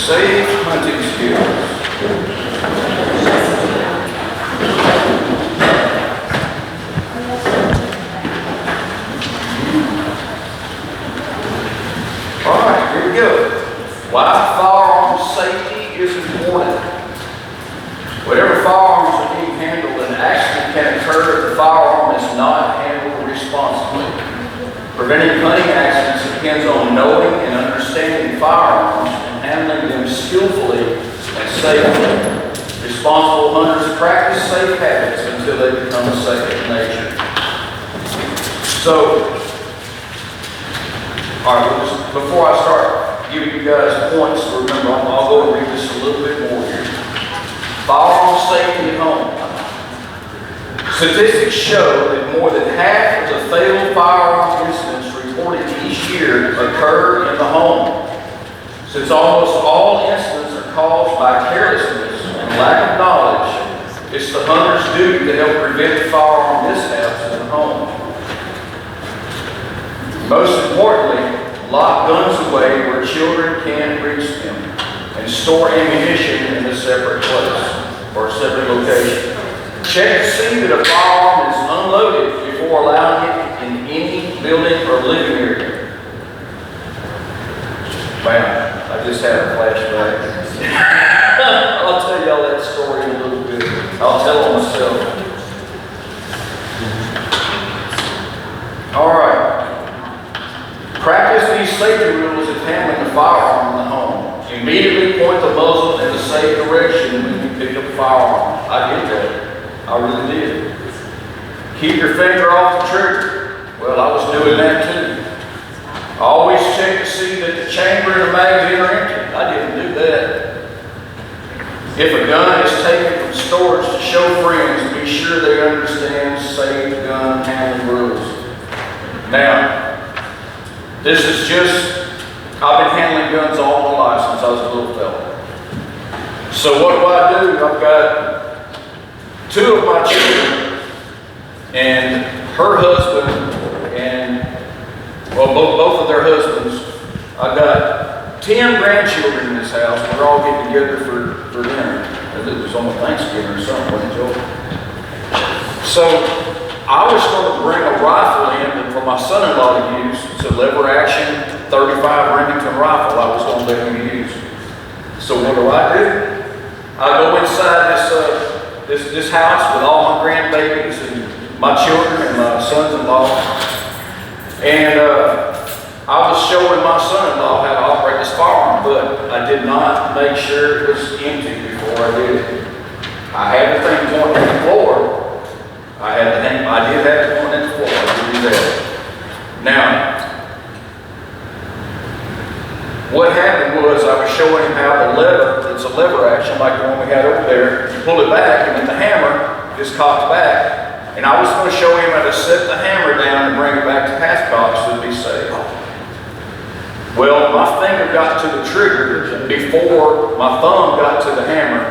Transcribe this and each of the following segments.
Safe hunting skills. All right, here we go. Why firearm safety is important. Whatever firearms are being handled, an accident can occur if the firearm is not handled responsibly. Preventing hunting accidents depends on knowing and understanding firearms and handling them skillfully and safely. Responsible hunters practice safe habits until they become a second nature. So, all right, before I start giving you guys points, remember, I'll go and read this a little bit more here. Firearm safety at home. Statistics show that more than half of the fatal firearm incidents reported each year occur in the home. Since almost all incidents are caused by carelessness and lack of knowledge, it's the hunter's duty to help prevent firearm mishaps in the home. Most importantly, lock guns away where children can't reach them, and store ammunition in a separate place or a separate location. Check to see that a firearm is unloaded before allowing it in any building or living area. Wow, I just had a flashback. I'll tell y'all that story in a little bit. I'll tell it myself. All right. Practice these safety rules of handling the firearm in the home. Immediately point the muzzle in the safe direction when you pick up a firearm. I did that. I really did. Keep your finger off the trigger. Well, I was doing that too. Always check to see that the chamber and the magazine are empty. I didn't do that. If a gun is taken from storage to show friends, be sure they understand safe gun handling rules. Now, this is just, I've been handling guns all my life since I was a little fella. So what do? I've got two of my children and her husband and, well, both of their husbands. I've got 10 grandchildren in this house. We're all getting together for dinner. It was on Thanksgiving or something, wasn't it? So I was going to bring a rifle in for my son-in-law to use. It's a lever action 35 Remington rifle I was going to let him use. So what do? I go inside this house with all my grandbabies and my children and my sons-in-law. And I was showing my son-in-law how to operate this firearm, but I did not make sure it was empty before I did it. I had the thing pointing at the floor. I did have it pointing at the floor. I did do that. Now, what happened was I was showing him how the lever, it's a lever action like the one we had over there. You pull it back and then the hammer just cocks back. And I was going to show him how to set the hammer down and bring it back to half cock so it'd be safe. Well, my finger got to the trigger before my thumb got to the hammer,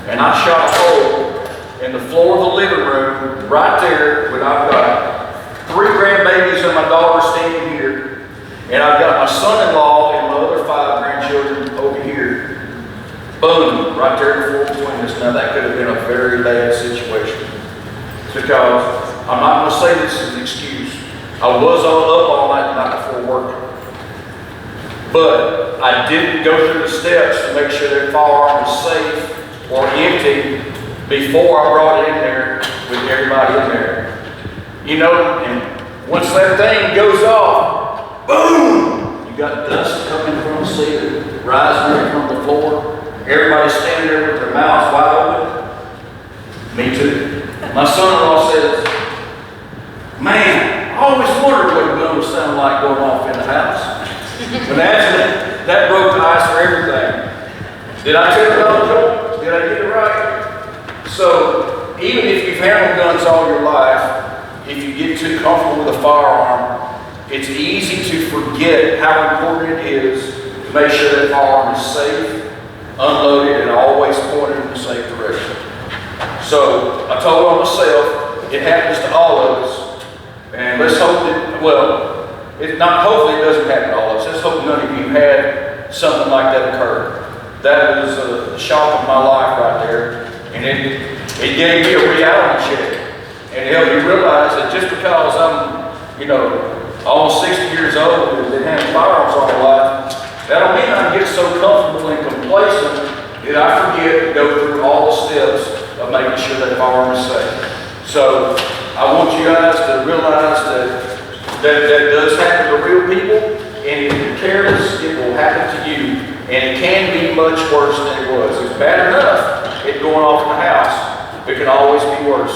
and I shot a hole in the floor of the living room right there when I've got 3 grandbabies and my daughter standing here, and I've got my son-in-law and my other 5 grandchildren over here. Boom, right there in the floor between us. Now that could have been a very bad situation. Because I'm not going to say this as an excuse. I was up all night the night before work. But I didn't go through the steps to make sure that firearm was safe or empty before I brought it in there with everybody in there. You know, and once that thing goes off, boom! You got dust coming from the ceiling, rising from the floor. Everybody standing there with their mouths wide open. Me too. My son-in-law says, "Man, I always wondered what a gun would sound like going off in the house." But actually, that broke the ice for everything. Did I tell you all, Joe? Did I get it right? So, even if you've handled guns all your life, if you get too comfortable with a firearm, it's easy to forget how important it is to make sure that firearm is safe, unloaded, and always pointed in the safe direction. So, I told on myself, it happens to all of us, and let's hope that, well, hopefully it doesn't happen to all of us. Let's hope none of you had something like that occur. That was the shock of my life right there. And it gave me a reality check. And it helped me realize that just because I'm, almost 60 years old and been having firearms all my life, that don't mean I get so comfortable and complacent that I forget to go through all the steps of making sure that firearm is safe. So I want you guys to realize that does happen to real people, and if you're careless, it will happen to you. And it can be much worse than it was. It's bad enough it going off in the house, it can always be worse.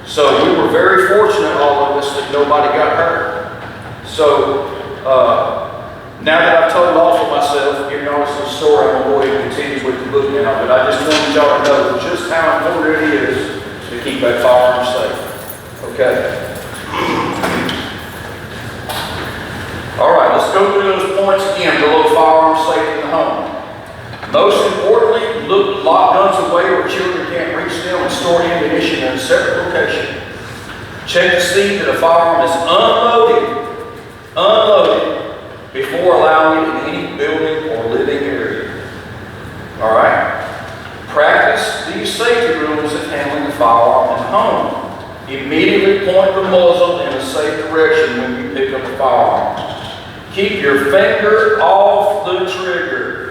So we were very fortunate, all of us, that nobody got hurt. So now that I've told off for myself, giving y'all some story, I'm going to go ahead and continue with the book now. But I just wanted y'all to know just how important it is to keep that firearm safe. Okay. All right, let's go through those points again below firearm safety in the home. Most importantly, lock guns away where children can't reach them and store ammunition in a separate location. Check to see that a firearm is unloaded before allowing it in any building or living area. All right. Practice these safety rules of handling the firearm in the home. Immediately point the muzzle in a safe direction when you pick up a firearm. Keep your finger off the trigger.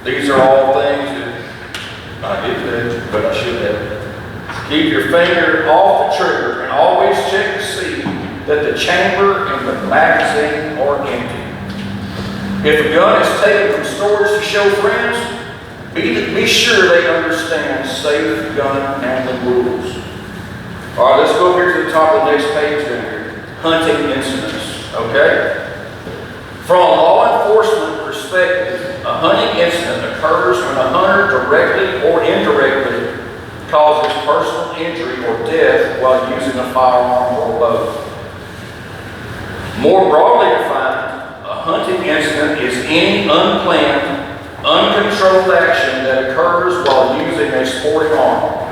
These are all things that I did do, but I should have. Keep your finger off the trigger and always check to see that the chamber and the magazine are empty. If a gun is taken from stores to show friends, be sure they understand safe gun handling rules. All right, let's go up here to the top of the next page here. Hunting incidents, okay? From a law enforcement perspective, a hunting incident occurs when a hunter directly or indirectly causes personal injury or death while using a firearm or bow. More broadly defined, a hunting incident is any unplanned, uncontrolled action that occurs while using a sporting arm.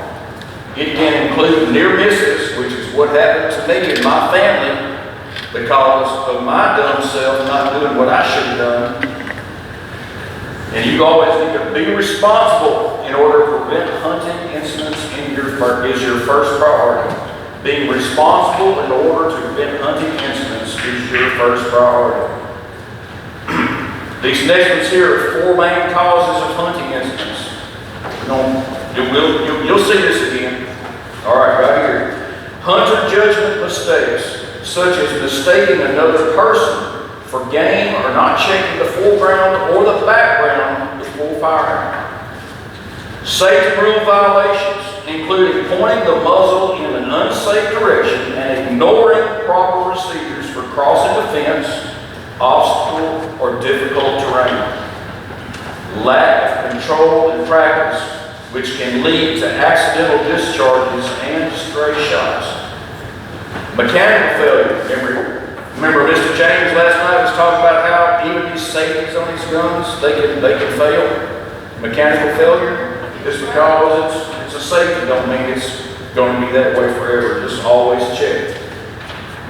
It can include near misses, which is what happened to me and my family because of my dumb self not doing what I should have done. And you always need to be responsible in order to prevent hunting incidents is your first priority. Being responsible in order to prevent hunting incidents is your first priority. These next ones here are 4 main causes of hunting incidents. You'll see this again. All right, right here. Hunter judgment mistakes, such as mistaking another person for game or not checking the foreground or the background before firing. Safety rule violations, including pointing the muzzle in an unsafe direction and ignoring proper procedures for crossing a fence, obstacle, or difficult terrain. Lack of control and practice, which can lead to accidental discharges and stray shots. Mechanical failure. Remember Mr. James last night was talking about how even these safeties on these guns, they can fail. Mechanical failure, just because it's a safety don't mean it's going to be that way forever. Just always check.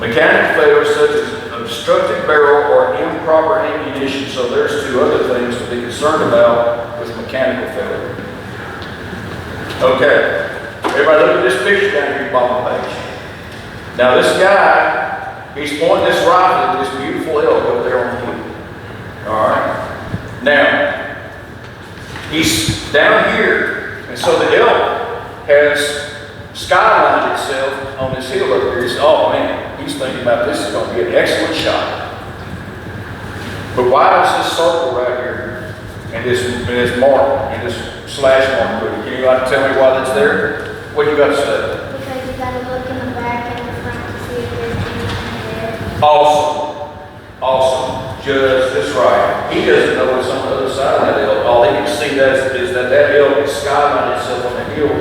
Mechanical failure such as obstructed barrel or improper ammunition. So there's 2 other things to be concerned about with mechanical failure. Okay, everybody look at this picture down here at the bottom of the page. Now this guy, he's pointing this rifle at this beautiful elk up there on the hill. All right. Now, he's down here, and so the elk has skylined itself on this hill up here. He said, oh man, he's thinking about this is going to be an excellent shot. But why does this circle right here and this mark and this slash mark? Can you tell me why that's there? What do you got to say? Because you got to look in the back and the front to see if there's anything there. Awesome. Judge, that's right. He doesn't know what's on the other side of that elk. All he can see is that elk is skylining itself on the hill.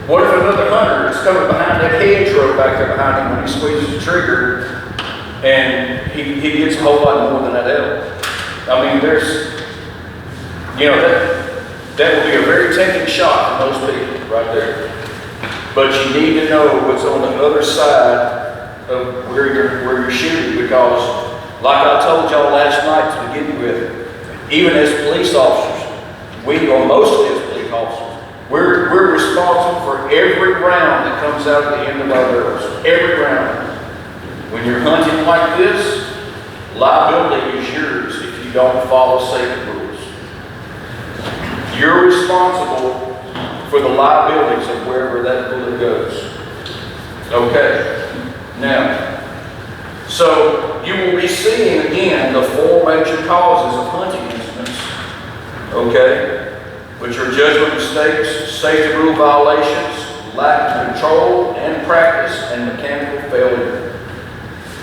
What if another hunter is coming behind that hedgerow back there behind him when he squeezes the trigger and he gets a whole lot more than that elk? I mean, that would be a very tempting shot for most people right there. But you need to know what's on the other side of where you're shooting, because like I told y'all last night to begin with, even as police officers, we, or mostly as police officers, we're responsible for every round that comes out at the end of our barrels. Every round. When you're hunting like this, liability is yours if you don't follow safety rules. You're responsible for the liabilities of wherever that bullet goes. Okay. Now, so you will be seeing again the 4 major causes of hunting incidents, okay, which are judgment mistakes, safety rule violations, lack of control and practice, and mechanical failure.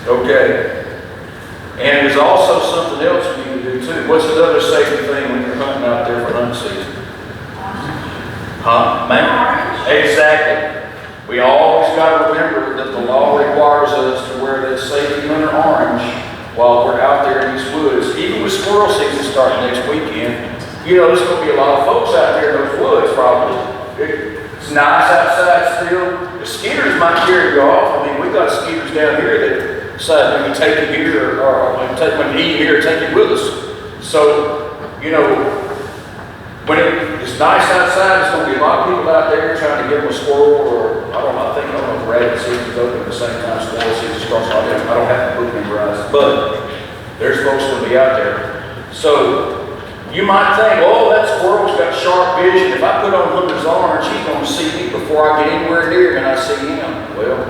Okay. And there's also something else we need to do too. What's another safety thing when you're hunting out there for hunting season? Huh? Man? Exactly. We always got to remember that the law requires us to wear that safety hunter orange while we're out there in these woods. Even with squirrel season starting next weekend, you know, there's going to be a lot of folks out there in those woods probably. It's nice outside still. The skeeters might carry you off. I mean, we got skeeters down here that decide when we take you here or when we eat here, take you with us. So, you know, when it's nice outside, there's going to be a lot of people out there trying to get them a squirrel or, I don't know if rabbit season's open at the same time squirrel season starts. I don't have to book memorized, but there's folks going to be out there. So you might think, oh, that squirrel's got sharp vision. If I put on Hunter's orange, he's going to see me before I get anywhere near him and I see him. Well,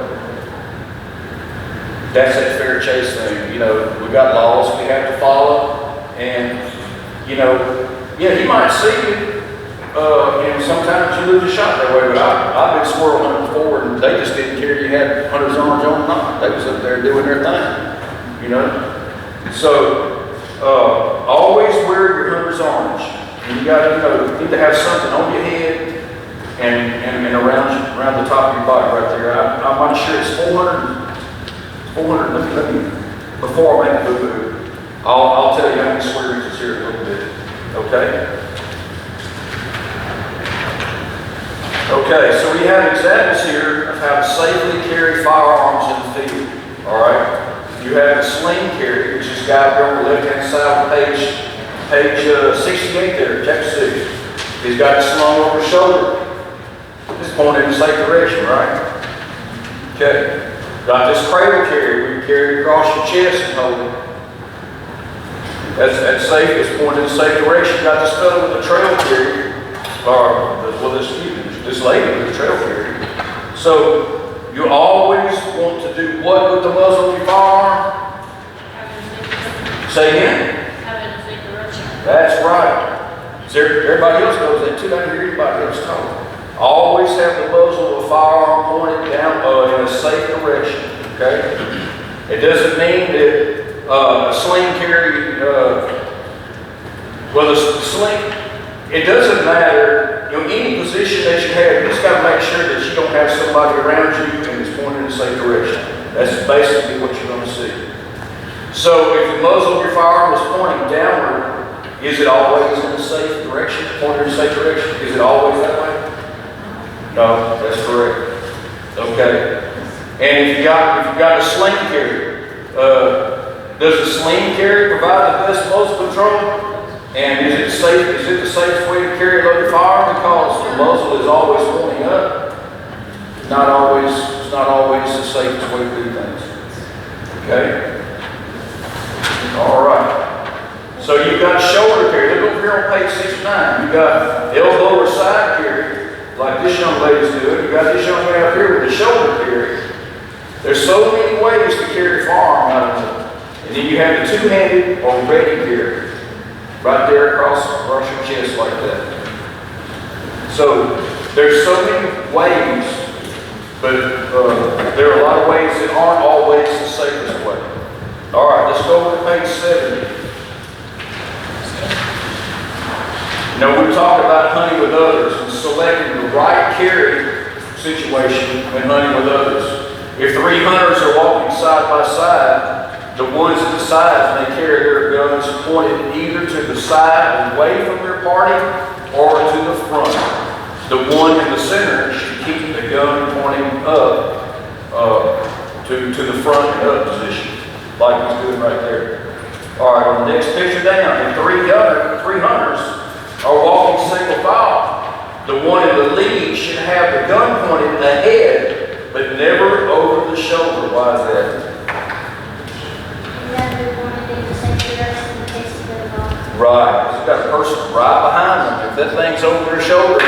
that's that fair chase thing. You know, we got laws we have to follow, and you know, yeah, he might see you, and sometimes you lose a shot that way, but I've been squirrel hunting before, and they just didn't care you had Hunter's orange on or not. They was up there doing their thing, you know. So, always wear your Hunter's orange. And you got, you know, you need to have something on your head and around the top of your body right there. I'm not sure it's 400, let me, before I make a boo-boo, I'll tell you how many swear words here in a little bit. Okay? Okay, so we have examples here of how to safely carry firearms in the field. Alright? You have a sling carry, which is got on the left-hand side of page 68 there, chapter 6. He's got it slung over his shoulder. It's pointed in the safe direction, right? Okay. Got this cradle carry where you carry it across your chest and hold it. That's safe. It's pointed in the safe direction. Got this fellow with the trail carry, this lady with the trail carry. So you always want to do what with the muzzle of your firearm? Say again? Have it in safe direction. That's right. Everybody else knows that too. I hear anybody else talk. Always have the muzzle of a firearm pointed down in a safe direction. Okay? It doesn't mean that a sling carry, the sling, it doesn't matter, you know, any position that you have, you just got to make sure that you don't have somebody around you and it's pointed in the safe direction. That's basically what you're going to see. So if the muzzle of your firearm is pointing downward, is it always in the safe direction, pointed in the safe direction? Is it always that way? No, that's correct. Okay. And if you got a sling carry, does the sling carry provide the best muzzle control? And is it safe? Is it the safest way to carry a loaded firearm? Because the muzzle is always pointing up. It's not always the safest way to do things. Okay. All right. So you've got shoulder carry. Look over here on page 69. You've got elbow or side carry, like this young lady's doing. You've got this young man up here with the shoulder carry. There's so many ways to carry a firearm out of it. And then you have the two-handed or ready carry, right there across your chest like that. So there's so many ways, but there are a lot of ways that aren't always the safest way. All right, let's go over to page 70. Now we talked about hunting with others and selecting the right carry situation when hunting with others. If 3 hunters are walking side by side, the ones at the sides may carry their guns pointed either to the side away from their party or to the front. The one in the center should keep the gun pointing up to the front and up position, like he's doing right there. All right, on the next picture down, if 3 hunters are walking in the lead should have the gun pointed ahead, but never over the shoulder. Why is that? Right, you've got a person right behind them. If that thing's over their shoulder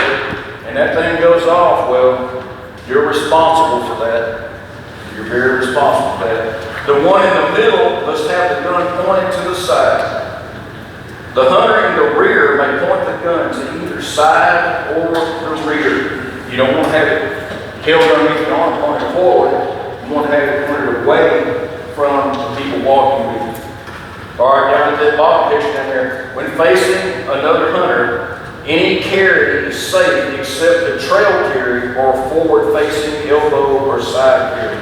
and that thing goes off, well, you're responsible for that. You're very responsible for that. The one in the middle must have the gun pointed to the side. The hunter in the rear may point the gun to either side or the rear. You don't want to have it held underneath your arm pointed forward. You want to have it pointed away from the people walking with you. All right, down at that bottom picture down there. When facing another hunter, any carry is safe except the trail carry or forward-facing elbow or side carry.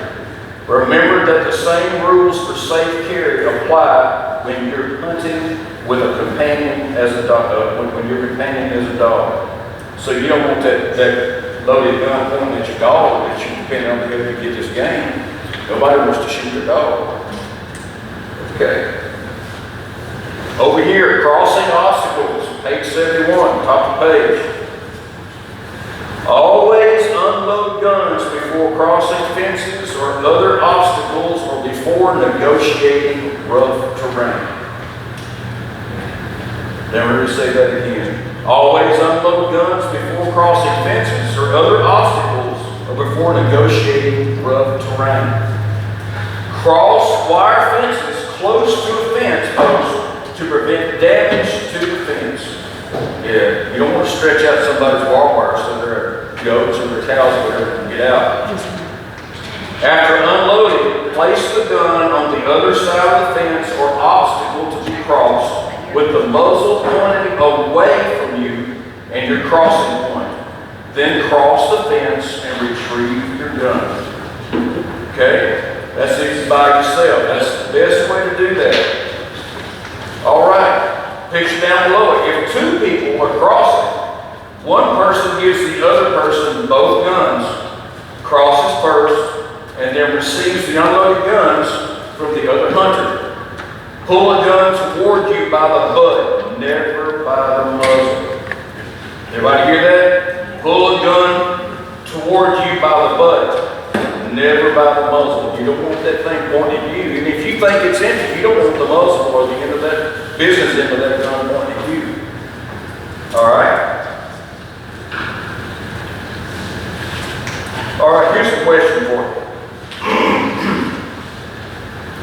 Remember that the same rules for safe carry apply when you're hunting with a companion as a dog. When your companion is a dog. So you don't want that loaded gun pointing at your dog that you depend on to get this game. Nobody wants to shoot their dog. Okay. Over here, crossing obstacles, page 71, top of the page. Always unload guns before crossing fences or other obstacles or before negotiating rough terrain. Never to say that again. Always unload guns before crossing fences or other obstacles or before negotiating rough terrain. Cross wire fences close to a fence post to prevent damage to the fence. Yeah, you don't want to stretch out somebody's barbed wire so their goats or their cows or whatever can get out. After unloading, place the gun on the other side of the fence or obstacle to be crossed with the muzzle pointing away from you and your crossing point. Then cross the fence and retrieve your gun. Okay? That's easy by yourself. That's the best way to do that. All right, picture down below it. If two people are crossing, one person gives the other person both guns, crosses first, and then receives the unloaded guns from the other hunter. Pull a gun toward you by the butt, never by the muzzle. Everybody hear that? Pull a gun toward you by the butt, never by the muzzle. You don't want that thing pointed at you. And if you think it's empty, you don't want the muzzle or the end of that business end of that gun pointed at you. All right? All right, here's a question for you.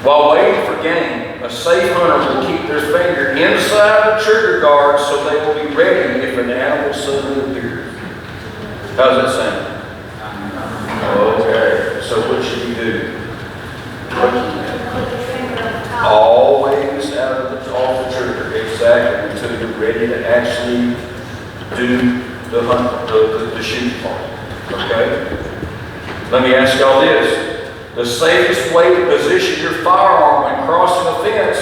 While waiting for game, a safe hunter will keep their finger inside the trigger guard so they will be ready if an animal suddenly appears. How's that sound? Okay, so what should you do? Always off the trigger, exactly, until you're ready to actually do the hunt, the shooting part. Okay? Let me ask y'all this. The safest way to position your firearm when crossing a fence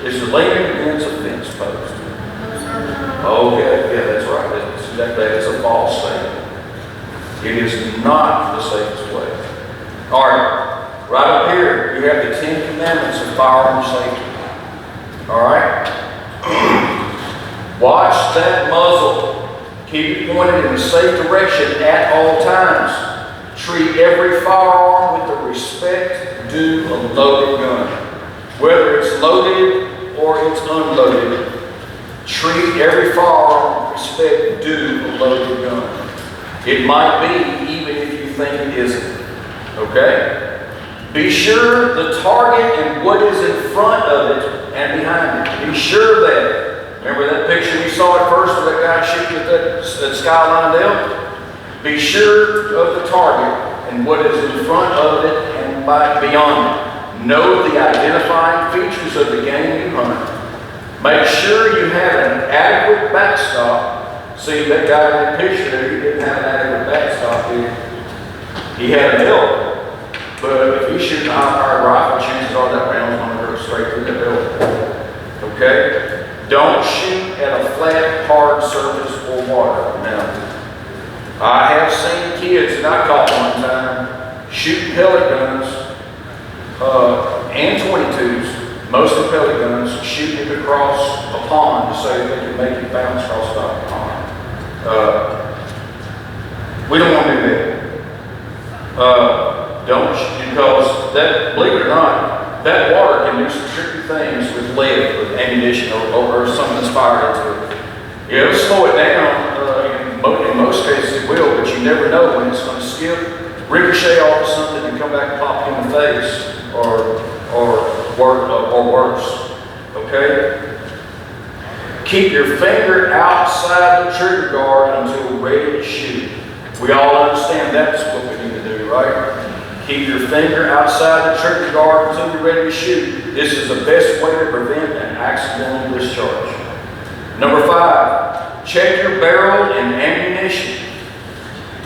is to lean against a fence post. Okay, yeah, that's right. That is a false statement. It is not the safest way. All right, right up here, you have the 10 Commandments of firearm safety. All right? Watch that muzzle. Keep it pointed in a safe direction at all times. Treat every firearm with the respect due a loaded gun. Whether it's loaded or it's unloaded, treat every firearm with respect due a loaded gun. It might be even if you think it isn't. Okay? Be sure the target and what is in front of it and behind it. Be sure of that. Remember that picture we saw at first where that guy shooting at that skyline down? Be sure of the target and what is in front of it and beyond it. Know the identifying features of the game you hunt. Make sure you have an adequate backstop. See, that guy in that picture there, he didn't have an adequate backstop, did he? He had a belt. But if he's shooting a high-powered rifle, chances are that round's going to go straight through that belt. Okay? Don't shoot at a flat, hard surface or water. Now, I have seen kids, and I caught one time, shooting pellet guns and 22s, mostly pellet guns, shooting it across a pond to say they can make it bounce across the pond. Because that, believe it or not, that water can do some tricky things with lead, with ammunition, or something that's fired into it. It'll slow it down, in most cases it will, but you never know when it's going to skip, ricochet off of something and come back and pop you in the face, or worse, okay? Keep your finger outside the trigger guard until ready to shoot. We all understand that's what we need to do, right? Keep your finger outside the trigger guard until you're ready to shoot. This is the best way to prevent an accidental discharge. Number 5, check your barrel and ammunition.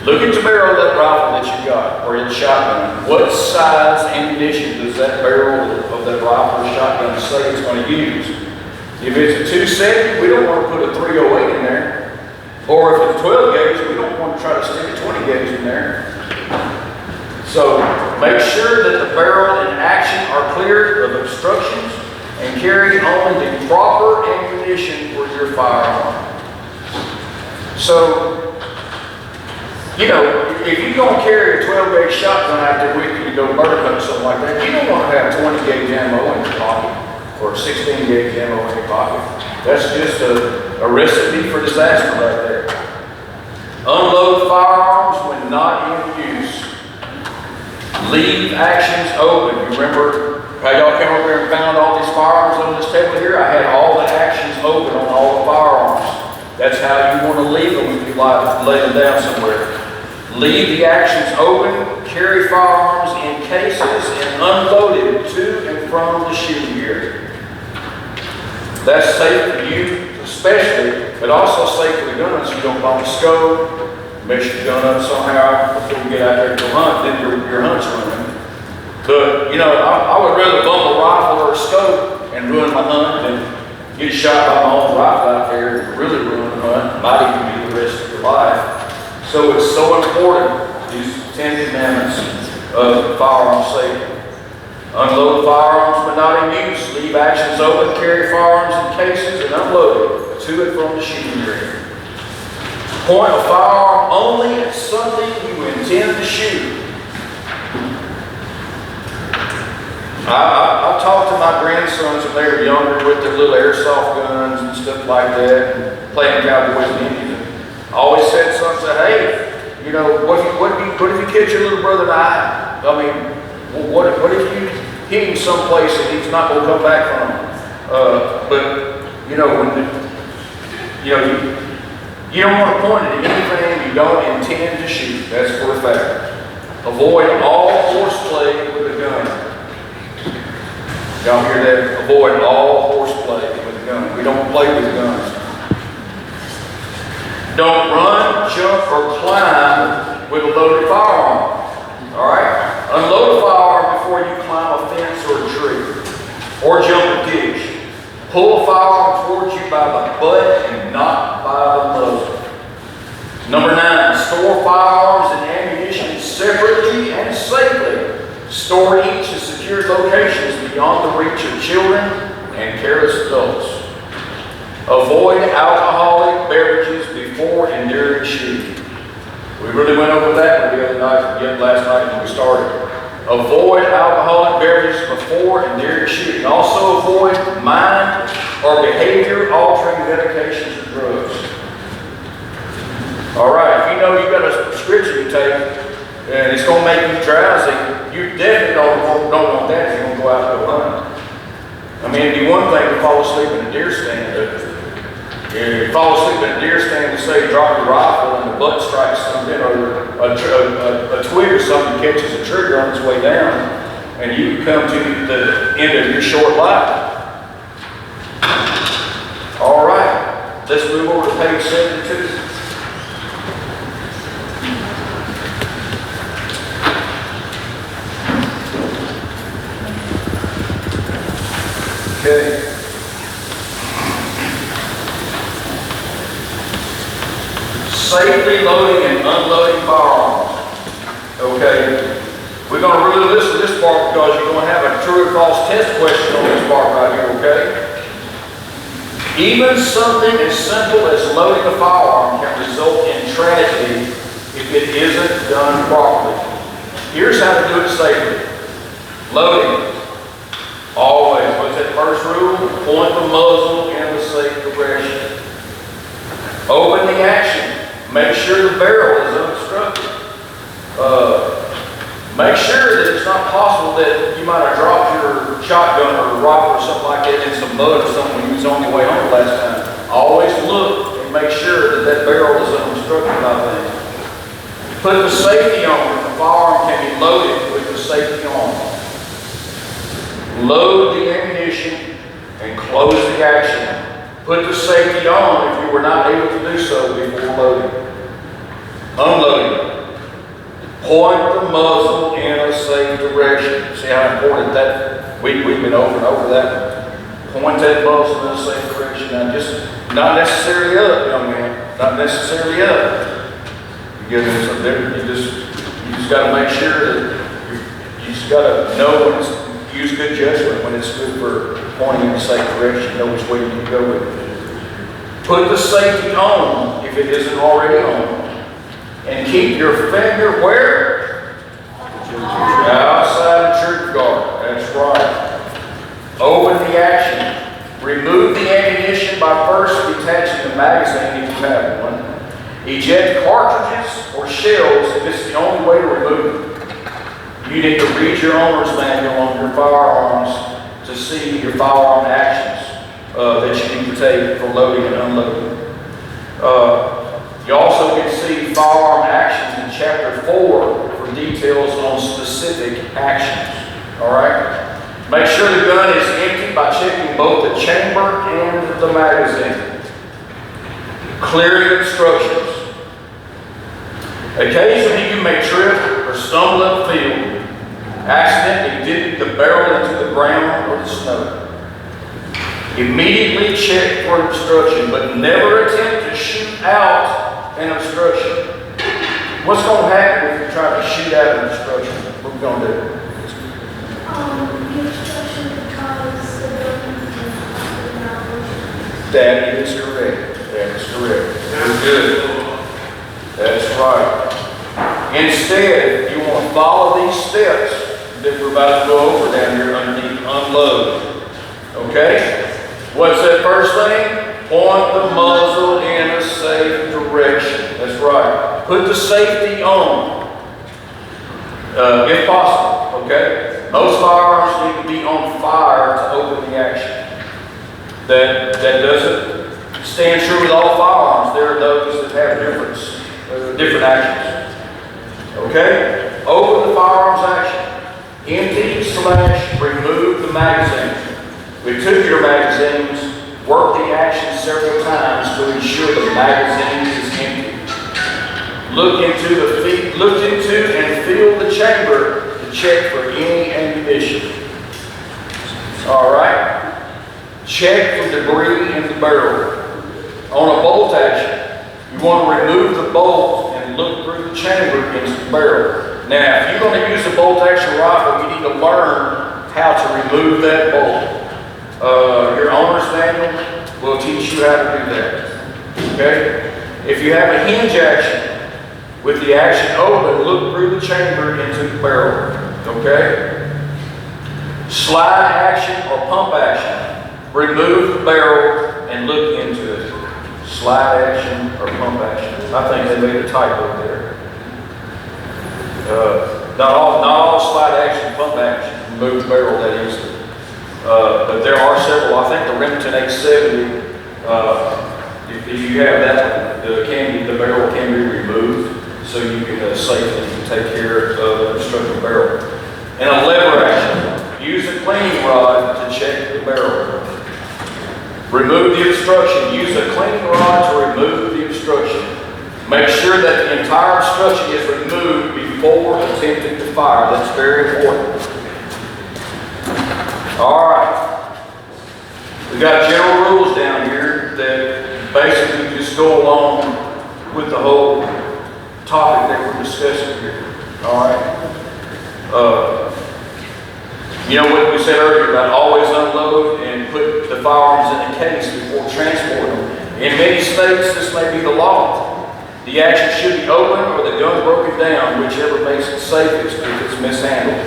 Look at the barrel of that rifle that you got, or it's shotgun. What size ammunition does that barrel of that rifle or shotgun say it's going to use? If it's a 270, we don't want to put a 308 in there. Or if it's 12 gauge, we don't want to try to stick a 20 gauge in there. So make sure that the barrel and action are clear of obstructions and carry only the proper ammunition for your firearm. So, you know, if you're going to carry a 12 gauge shotgun out there with you to go bird hunt or something like that, you don't want to have 20 gauge ammo in your pocket or 16 gauge ammo in your pocket. That's just a recipe for disaster right there. Unload firearms when not in use. Leave actions open. You remember how y'all came over here and found all these firearms on this table here? I had all the actions open on all the firearms. That's how you want to leave them if you lay them down somewhere. Leave the actions open, carry firearms in cases, and unload it to and from the shooting area. That's safe for you, especially, but also safe for the gunners. You don't bump the scope, mess your gun up somehow before you get out there to hunt, then your hunt's running. But, you know, I would rather bump a rifle or a scope and ruin my hunt than get shot by my own rifle out there and really ruin the hunt. Might even be the rest of your life. So it's so important, these 10 commandments of firearm safety. Unload firearms but not in use. Leave actions open, carry firearms in cases, and unload it to and from the shooting area. Point a firearm only at something you intend to shoot. I talked to my grandsons when they were younger with their little airsoft guns and stuff like that, and playing cowboys and Indians. I always said something, said, hey, you know, what if you catch your little brother in the eye? I mean, what if you hit him someplace and he's not going to come back from it? But, you know, you don't want to point it at anything you don't intend to shoot. That's for a fact. Avoid all horseplay with a gun. Y'all hear that? Avoid all horseplay with a gun. We don't play with guns. Don't run, jump, or climb with a loaded firearm. All right? Unload a firearm before you climb a fence or a tree, or jump a ditch. Pull a firearm towards you by the butt and not by the muzzle. Number 9, store firearms and ammunition separately and safely. Store each in secure locations beyond the reach of children and careless adults. Avoid alcoholic beverages before and during shooting. We really went over that last night when we started. Avoid alcoholic beverages before and during shooting. Also avoid mind or behavior altering medications or drugs. All right, if you know you've got a prescription to take and it's going to make you drowsy, you definitely don't want that if you're going to go out and go hunt. I mean, it'd be one thing to fall asleep in a deer stand, but you fall asleep in a deer stand and say drop your rifle and the butt strikes something, or a twig or something catches a trigger on its way down, and you come to the end of your short life. All right, let's move over to page 72. Okay. Safely loading and unloading firearms. Okay. We're going to really listen to this part because you're going to have a true or false test question on this part right here, okay? Even something as simple as loading a firearm can result in tragedy if it isn't done properly. Here's how to do it safely. Loading. Always. What's that first rule? Point the muzzle in the safe direction. Open the action. Make sure the barrel is unobstructed. Make sure that it's not possible that you might have dropped your shotgun or rifle or something like that in some mud or something when you was on your way home last time. Always look and make sure that that barrel is unobstructed by things. Put the safety on. The firearm can be loaded with the safety on. Load the ammunition and close the action. Put the safety on if you were not able to do so before loading. Unloading. Point the muzzle in a safe direction. See how important that, we've been over and over that. Point that muzzle in a safe direction. Now just, not necessarily up, young man. Not necessarily up. You just got to make sure that you just got to know when it's, use good judgment when it's good for pointing in the safe direction. Know which way you can go with it. Put the safety on if it isn't already on. And keep your finger where? Outside the trigger guard. That's right. Open the action. Remove the ammunition by first detaching the magazine if you have one. Eject cartridges or shells if this is the only way to remove them. You need to read your owner's manual on your firearms to see your firearm actions that you need to take for loading and unloading. You also can see firearm actions in Chapter 4 for details on specific actions. All right? Make sure the gun is empty by checking both the chamber and the magazine. Clearing instructions. Occasionally you may trip or stumble upfield, accidentally dip the barrel into the ground or the snow. Immediately check for obstruction, but never attempt to shoot out an obstruction. What's going to happen if you try to shoot out an obstruction? What are we going to do? The obstruction because the building is not. That is correct. That is correct. Very good. That's right. Instead, you want to follow these steps that we're about to go over down here underneath unload. Okay? What's that first thing? Point the muzzle in a safe direction. That's right. Put the safety on, if possible. Okay? Most firearms need to be on fire to open the action. That doesn't stand true with all firearms. There are those that have different actions. Okay? Open the firearm's action. Empty/remove the magazine. We took your magazines. Work the action several times to ensure the magazine is empty. Look into and feel the chamber to check for any ammunition. All right. Check for debris in the barrel. On a bolt action, you want to remove the bolt and look through the chamber into the barrel. Now, if you're going to use a bolt action rifle, you need to learn how to remove that bolt. Your owner's manual will teach you how to do that. Okay? If you have a hinge action, with the action open, look through the chamber into the barrel. Okay? Slide action or pump action. Remove the barrel and look into it. Slide action or pump action. I think they made a typo there. Not all slide action, pump action remove the barrel that easily. But there are several. I think the Remington 870, if you have that, the barrel can be removed so you can safely take care of an obstructed barrel. And a lever action. Use a cleaning rod to check the barrel. Remove the obstruction. Use a cleaning rod to remove the obstruction. Make sure that the entire obstruction is removed before attempting to fire. That's very important. All right. We've got general rules down here that basically just go along with the whole topic that we're discussing here. All right. You know what we said earlier about always unload and put the firearms in a case before transporting them. In many states, this may be the law. The action should be open or the gun broken down, whichever makes it safest if it's mishandled.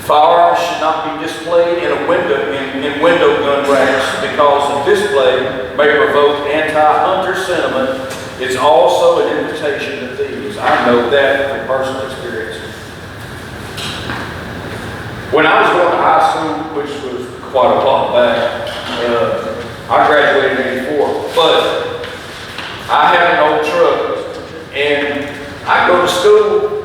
Firearms should not be displayed in window gun racks because the display may provoke anti-hunter sentiment. It's also an invitation to thieves. I know that from personal experience. When I was going to high school, which was quite a while back, I graduated in '84, but I had an old truck, and I go to school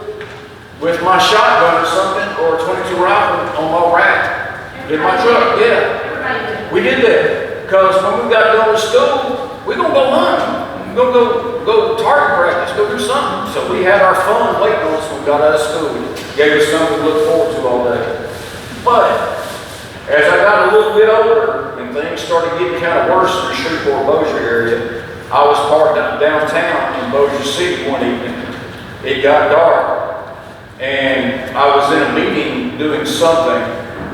with my shotgun or something, or a .22 rifle on my rack in my truck. Yeah, we did that because when we got done with school, we're gonna go hunting. We're gonna go target practice, go do something. So we had our fun waiting on us when we got out of school. Gave us something to look forward to all day. But as I got a little bit older and things started getting kind of worse in the Shreveport-Bossier area, I was parked downtown in Bossier City one evening. It got dark, and I was in a meeting doing something,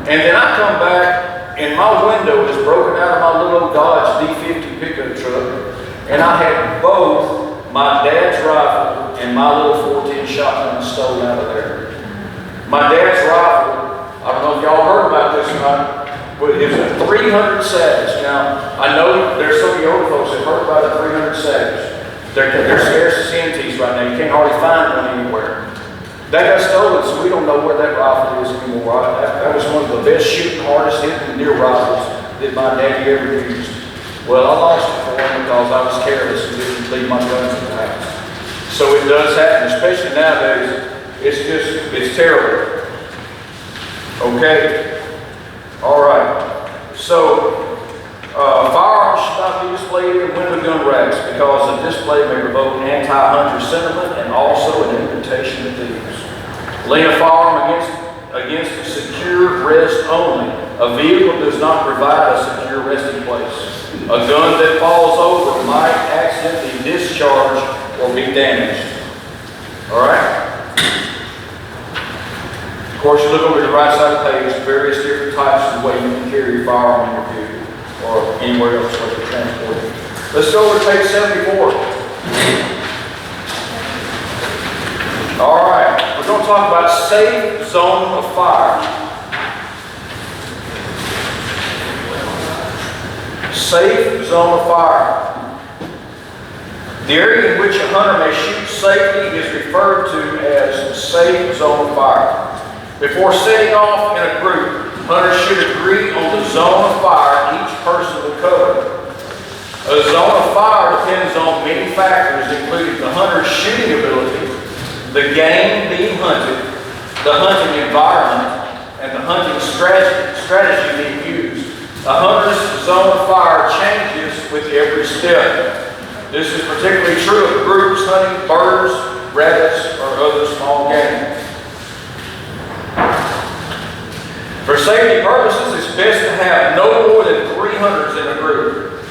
and then I come back, and my window is broken out of my little old Dodge D50 pickup truck, and I had both my dad's rifle and my little 410 shotgun stolen out of there. My dad's rifle, I don't know if y'all heard about this or not, but it was a 300 Savage. Now, I know there's some of you older folks that heard about a 300 Savage. They're scarce as hen teeth right now. You can't hardly find one anywhere. That got stolen, so we don't know where that rifle is anymore. That was one of the best shooting, hardest hitting deer rifles that my daddy ever used. Well, I lost it for him because I was careless and didn't leave my guns in the house. So it does happen, especially nowadays. It's terrible. Okay? All right. So, firearms should not be displayed in window gun racks because the display may provoke anti-hunter sentiment and also an invitation to thieves. Laying a firearm against a secure rest only. A vehicle does not provide a secure resting place. A gun that falls over might accidentally discharge or be damaged. All right? Of course, you look over the right side of the page, various different types of ways you can carry your firearm in your vehicle or anywhere else where you're transporting. Let's go over to page 74. All right, we're going to talk about safe zone of fire. Safe zone of fire. The area in which a hunter may shoot safely is referred to as safe zone of fire. Before setting off in a group, hunters should agree on the zone of fire each person will cover. A zone of fire depends on many factors, including the hunter's shooting ability, the game being hunted, the hunting environment, and the hunting strategy being used. A hunter's zone of fire changes with every step. This is particularly true of groups hunting birds, rabbits, or other small game. For safety purposes, it's best to have no more than 3 hunters in a group.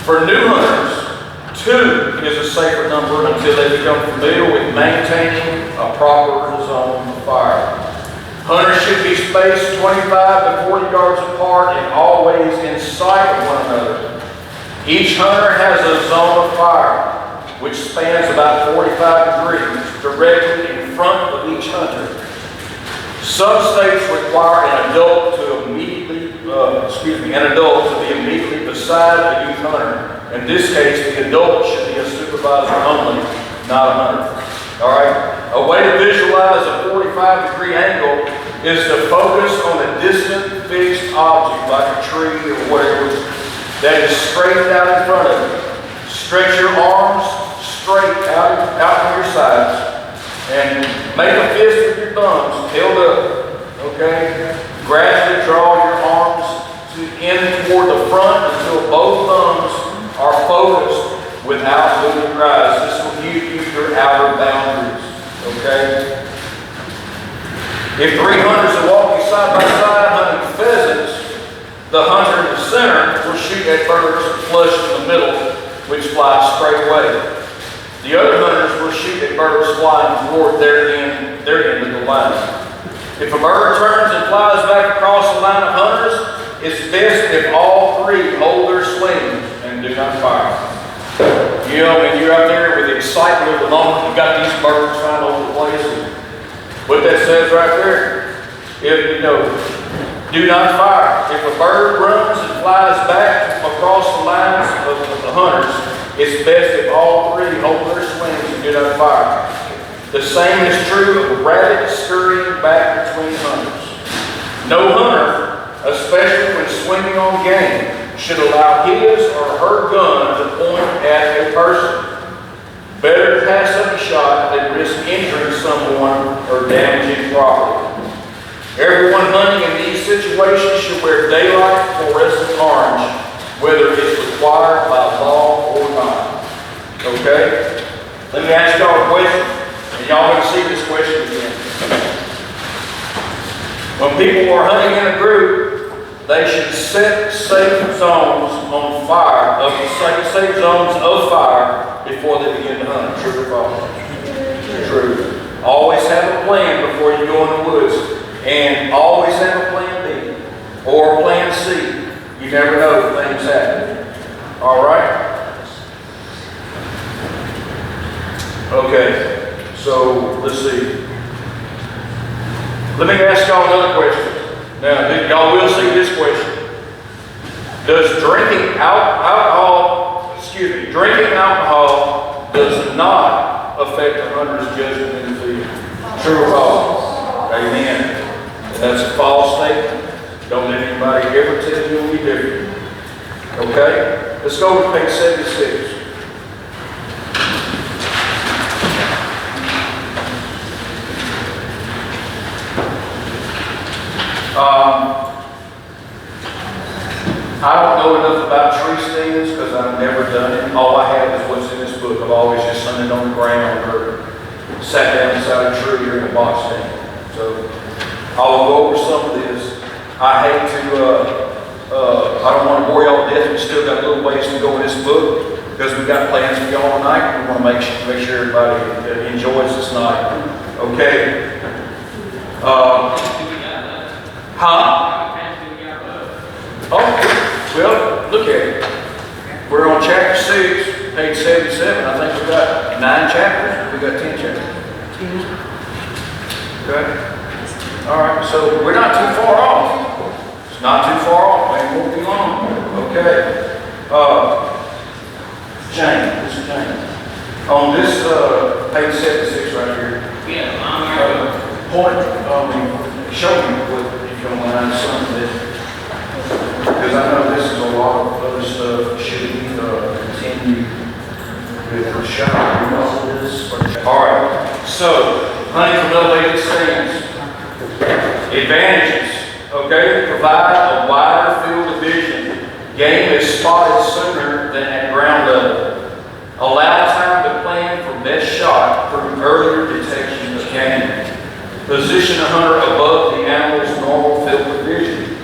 For new hunters, 2 is a safer number until they become familiar with maintaining a proper zone of fire. Hunters should be spaced 25 to 40 yards apart and always in sight of one another. Each hunter has a zone of fire, which spans about 45 degrees, directly in front of each hunter. Some states require an adult to be immediately beside a youth hunter. In this case, the adult should be a supervisor only, not a hunter. All right. A way to visualize a 45-degree angle is to focus on a distant fixed object like a tree or whatever that is straight out in front of you. Stretch your arms straight out from your sides. And make a fist with your thumbs held up, okay? Gradually draw your arms in toward the front until both thumbs are focused without moving your eyes. This will give you your outer boundaries, okay? If 3 hunters are walking side by side hunting pheasants, the hunter in the center will shoot at birds flush in the middle, which fly straight away. The other hunters will shoot at birds flying toward their end of the line. If a bird turns and flies back across the line of hunters, it's best if all 3 hold their swings and do not fire. You know, when you're out there with the excitement of the moment, you got these birds flying over the place. And what that says right there, if you know, do not fire. If a bird runs and flies back across the lines of the hunters, it's best if all three hold their swings and do not fire. The same is true of a rabbit scurrying back between hunters. No hunter, especially when swinging on game, should allow his or her gun to point at a person. Better to pass up a shot than risk injuring someone or damaging property. Everyone hunting in these situations should wear daylight fluorescent orange, whether it's required by law or not. Okay? Let me ask y'all a question, and y'all going to see this question again. When people are hunting in a group, they should set safe zones on fire, safe zones of fire before they begin to hunt. True or false? True. Always have a plan before you go in the woods. And always have a plan B or plan C. You never know if things happen. All right? Okay. So, let's see. Let me ask y'all another question. Now, y'all will see this question. Does drinking alcohol does not affect the hunter's judgment in the field? True or false? Amen. That's a false statement. Don't let anybody ever tell you any different. Okay? Let's go to page 76. I don't know enough about tree stands because I've never done it. All I have is what's in this book. I've always just hunted on the ground or sat down beside a tree or in a box stand. So I'll go over some of this. I hate to, I don't want to bore y'all to death. We still got a little ways to go in this book because we've got plans for y'all tonight. We want to make sure everybody enjoys this night. Okay? Oh, well, look at it. We're on chapter 6, page 77. I think we've got 9 chapters. We've got 10 chapters. Okay? All right, so we're not too far off. It's not too far off. It won't be long. Okay. Jane, this is Jane. On this page 76 right here. Show me what, if you don't mind, some of this. Because I know this is a lot of other stuff. Should we continue with the shot? You know this? All right. So, hunting from elevated stands. Advantages. Okay, provide a wider field of vision. Game is spotted sooner than at ground level. Allow time to plan for best shot through earlier detection of game. Position a hunter above the animal's normal field of vision.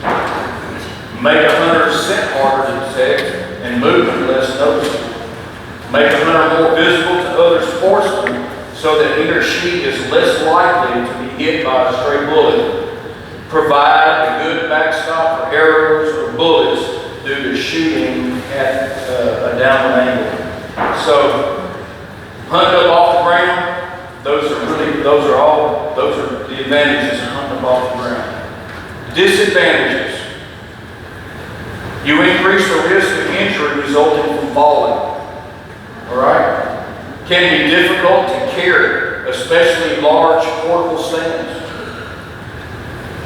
Make a hunter's scent harder to detect and movement less noticeable. Make a hunter more visible to other sportsmen so that he or she is less likely to be hit by a stray bullet. Provide a good backstop for arrows or bullets due to shooting at a downward angle. So, hunt up off the ground, those are the advantages of hunting up off the ground. Disadvantages. You increase the risk of injury resulting from falling. Alright? Can be difficult to carry, especially large portable stands.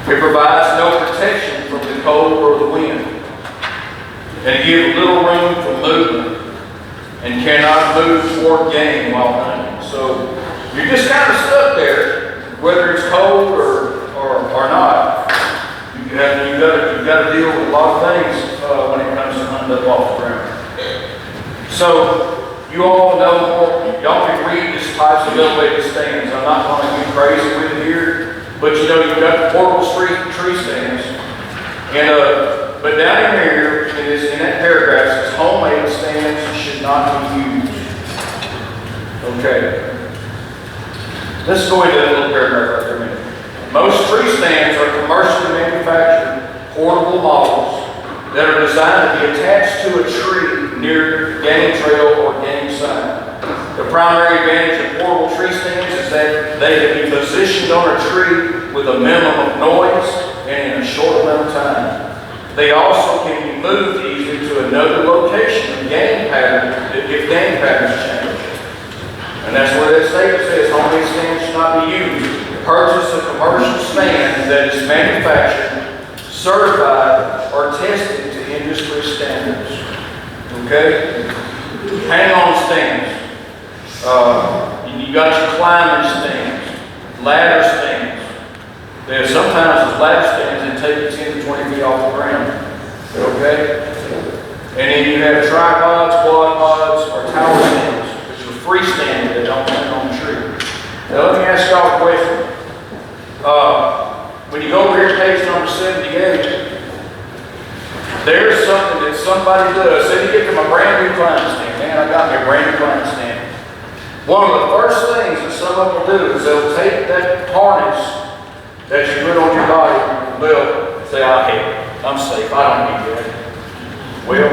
It provides no protection from the cold or the wind. And give little room for movement and cannot move toward game while hunting. So you're just kind of stuck there, whether it's cold or not. You've got to deal with a lot of things when it comes to hunting up off the ground. So you all know more. Y'all can read these types of elevated stands. I'm not going to get crazy with it here, but you know you've got the portable tree stands, and but down in here, in that paragraph, it says homemade stands should not be used. Okay. Let's go into that little paragraph right there a minute. Most tree stands are commercially manufactured portable models that are designed to be attached to a tree near game trail or game site. primary advantage of portable tree stands is that they can be positioned on a tree with a minimum of noise and in a short amount of time. They also can be moved easily to another location if game patterns change. And that's where that statement says homemade stands should not be used. Purchase a commercial stand that is manufactured, certified, or tested to industry standards. Okay? Hang-on stands. You got your climbing stands, ladder stands. Sometimes those ladder stands that take you 10 to 20 feet off the ground. Okay? And then you have tripods, quad pods, or tower stands, which are freestanding that don't hang on the tree. Now let me ask y'all a question. When you go over here to page number 78, there's something that somebody does. Say you get to my brand new climbing stand. Man, I got me a brand new climbing stand. One of the first things that some of them will do is they'll take that harness that you put on your body, they'll say, I hate it. I'm safe. I don't need that. Well,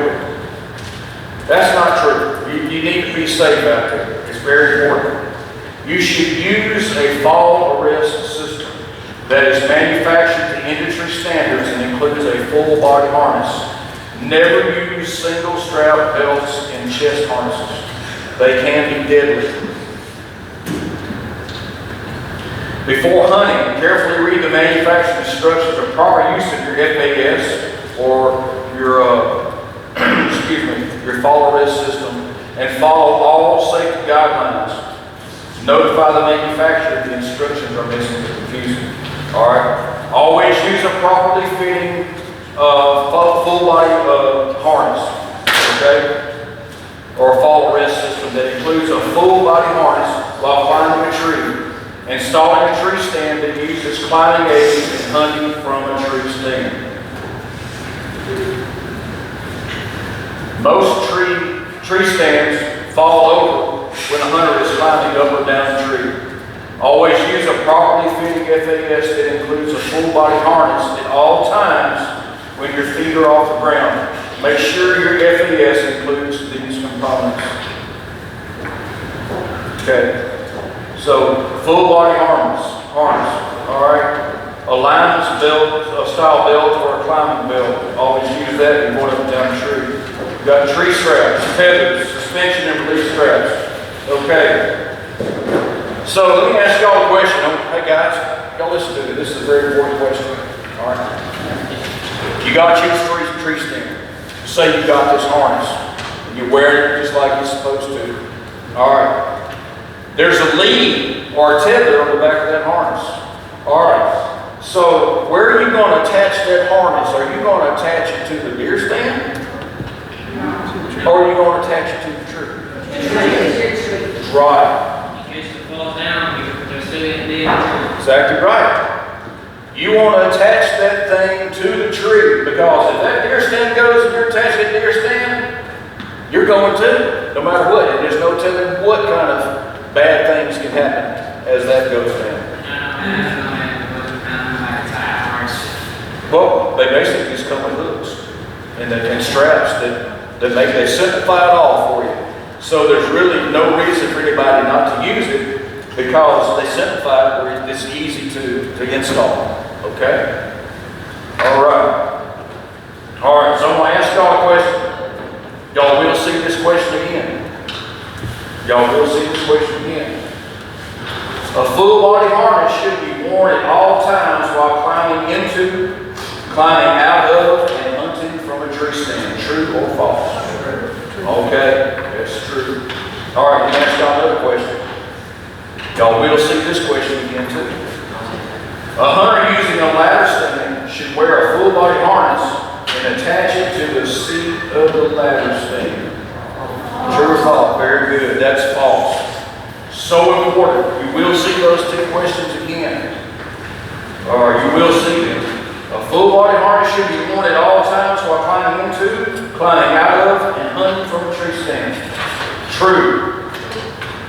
that's not true. You need to be safe out there. It's very important. You should use a fall arrest system that is manufactured to industry standards and includes a full body harness. Never use single strap belts and chest harnesses. They can be deadly. Before hunting, carefully read the manufacturing instructions for proper use of your FAS or your your fall arrest system, and follow all safety guidelines. Notify the manufacturer if the instructions are missing or confusing. All right. Always use a properly fitting full body harness. Okay. Or a fall arrest system that includes a full body harness while climbing a tree. Installing a tree stand that uses climbing aids and hunting from a tree stand. Most tree stands fall over when a hunter is climbing up or down the tree. Always use a properly fitting FAS that includes a full body harness at all times when your feet are off the ground. Make sure your FAS includes these components. Okay. So, full body harness, all right? A lineman's belt, a style belt, or a climbing belt. Always use that when going up and down the tree. You've got tree straps, tethers, suspension and release straps. Okay. So, let me ask y'all a question. Hey guys, y'all listen to me. This is a very important question. All right? You got your tree stand. Say you got this harness. You're wearing it just like you're supposed to. All right. There's a lead or a tether on the back of that harness. All right. So where are you going to attach that harness? Are you going to attach it to the deer stand? Or are you going to attach it to the tree? Right. In case it falls down, you're sitting in the tree. Exactly right. You want to attach that thing to the tree, because if that deer stand goes and you're attaching that deer stand, you're going to, no matter what. And there's no telling what kind of bad things can happen as that goes down. Well, they basically just come with hooks and straps they simplify it all for you. So there's really no reason for anybody not to use it, because they simplify it where it's easy to install. Okay? All right. All right, so I'm going to ask y'all a question. Y'all will see this question again. Y'all will see this question again. A full body harness should be worn at all times while climbing out of, and hunting from a tree stand. True or false? Okay, that's true. All right, let me ask y'all another question. Y'all will see this question again too. A hunter using a ladder stand should wear a full body harness and attach it to the seat of the ladder stand. True or false? Very good. That's false. So important. You will see those two questions again. Or you will see them. A full body harness should be worn at all times while climbing out of, and hunting from a tree stand. True.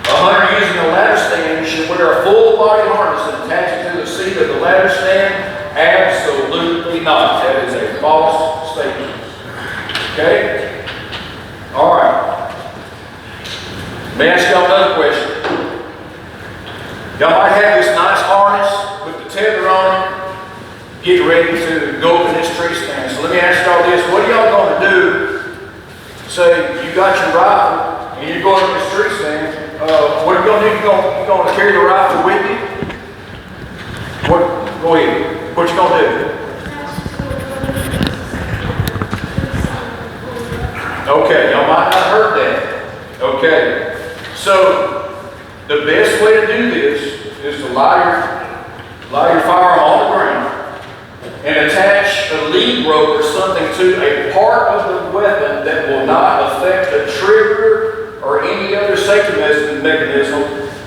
A hunter using a ladder stand should wear a full body harness and attach it to the seat of the ladder stand. Absolutely not. That is a false statement. Okay? All right. me ask y'all another question. Y'all might have this nice harness with the tether on it, get ready to go up in this tree stand. So let me ask y'all this, what are y'all going to do? Say you got your rifle and you're going up this tree stand, what are you going to do? You going to carry the rifle with you? What? Go ahead. What you going to do? Okay, y'all might not have heard that. Okay, so the best way to do this is to lie your firearm on the ground and attach a lead rope or something to a part of the weapon that will not affect the trigger or any other safety mechanism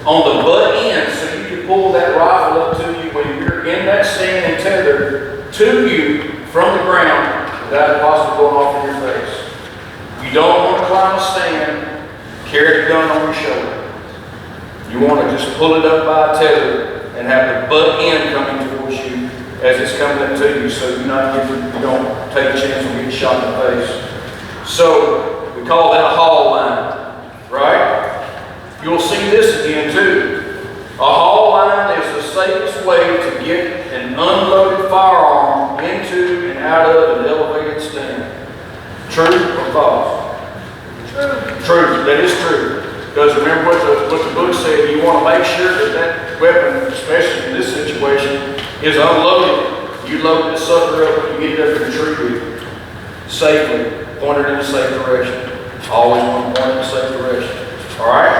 on the butt end, so you can pull that rifle up to you when you're in that stand and tethered to you from the ground without it possibly going off in your face. You don't want to climb a stand, carry the gun on your shoulder. You want to just pull it up by a tether and have the butt end coming towards you as it's coming up to you, so you don't take a chance of getting shot in the face. So we call that a haul line, right? You'll see this again too. A haul line is the safest way to get an unloaded firearm into and out of an elevated stand. True or false? True. True. That is true. Because remember what the book said, you want to make sure that that weapon, especially in this situation, is unloaded. You load this sucker up when you get it up in the tree with you. Safely, pointed in a safe direction. Always want to point in a safe direction. Alright?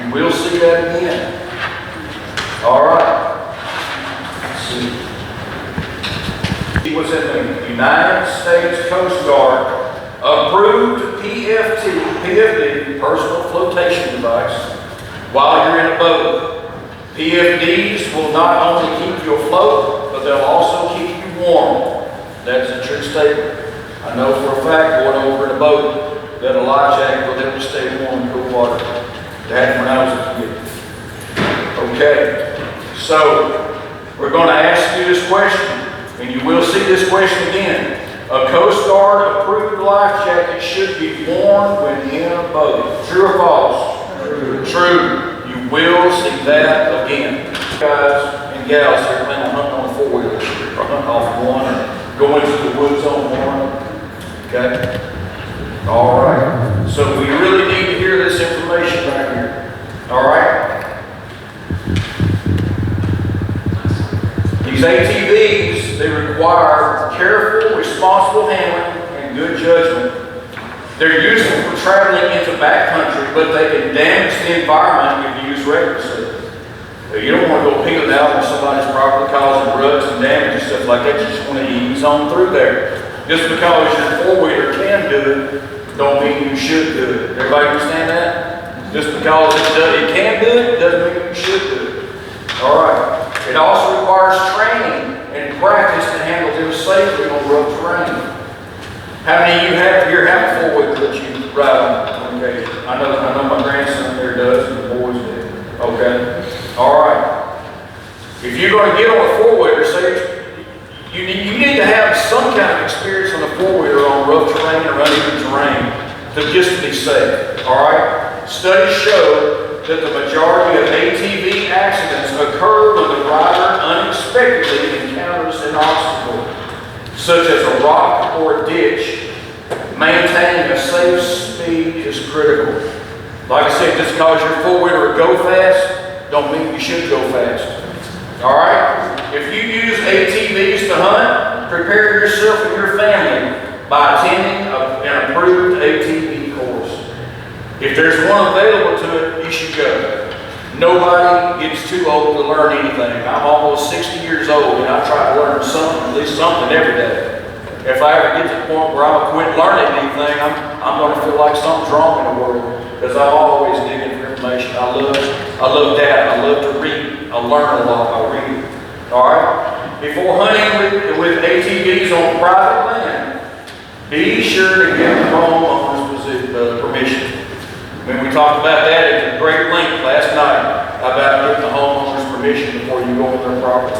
You will see that again. Alright. Let's see. What's that mean? United States Coast Guard approved PFD, personal flotation device, while you're in a boat. PFDs will not only keep you afloat, but they'll also keep you warm. That's a true statement. I know for a fact, going over in a boat, that a life jacket will help you stay warm in cool water. That happened when I was a kid. Okay, so we're going to ask you this question, and you will see this question again. A Coast Guard approved life jacket should be worn when in a boat. True or false? True. True. You will see that again. Guys and gals here plan on hunting on a four-wheeler this year, or hunting off one, or going into the woods on one. Okay? All right. So we really need to hear this information right here. All right? These ATVs, they require careful, responsible handling and good judgment. They're useful for traveling into backcountry, but they can damage the environment if used recklessly. You don't want to go peeling out on somebody's property, causing ruts and damage and stuff like that. You just want to ease on through there. Just because your four-wheeler can do it, don't mean you should do it. Everybody understand that? Just because it can do it, doesn't mean you should do it. All right. It also requires training and practice to handle them safely on rough terrain. How many of you here have a four-wheeler that you ride on occasion? I know my grandson there does, and the boys do. Okay? All right. If you're going to get on a four-wheeler, you need to have some kind of experience on a four-wheeler on rough terrain or uneven terrain to be safe. All right? Studies show that the majority of ATV accidents occur when the rider unexpectedly encounters an obstacle, such as a rock or a ditch. Maintaining a safe speed is critical. Like I said, just because your four-wheeler go fast, don't mean you should go fast. All right? If you use ATVs to hunt, prepare yourself and your family by attending an approved ATV course. If there's one available to it, you should go. Nobody gets too old to learn anything. I'm almost 60 years old, and I try to learn something, at least something every day. If I ever get to the point where I'm quit learning anything, I'm going to feel like something's wrong in the world, because I'm always digging for information. I love that. I love to read. I learn a lot. I read. All right? Before hunting with ATVs on private land, be sure to get the homeowner's permission. When we talked about that at great length last night about getting the homeowner's permission before you go on their property.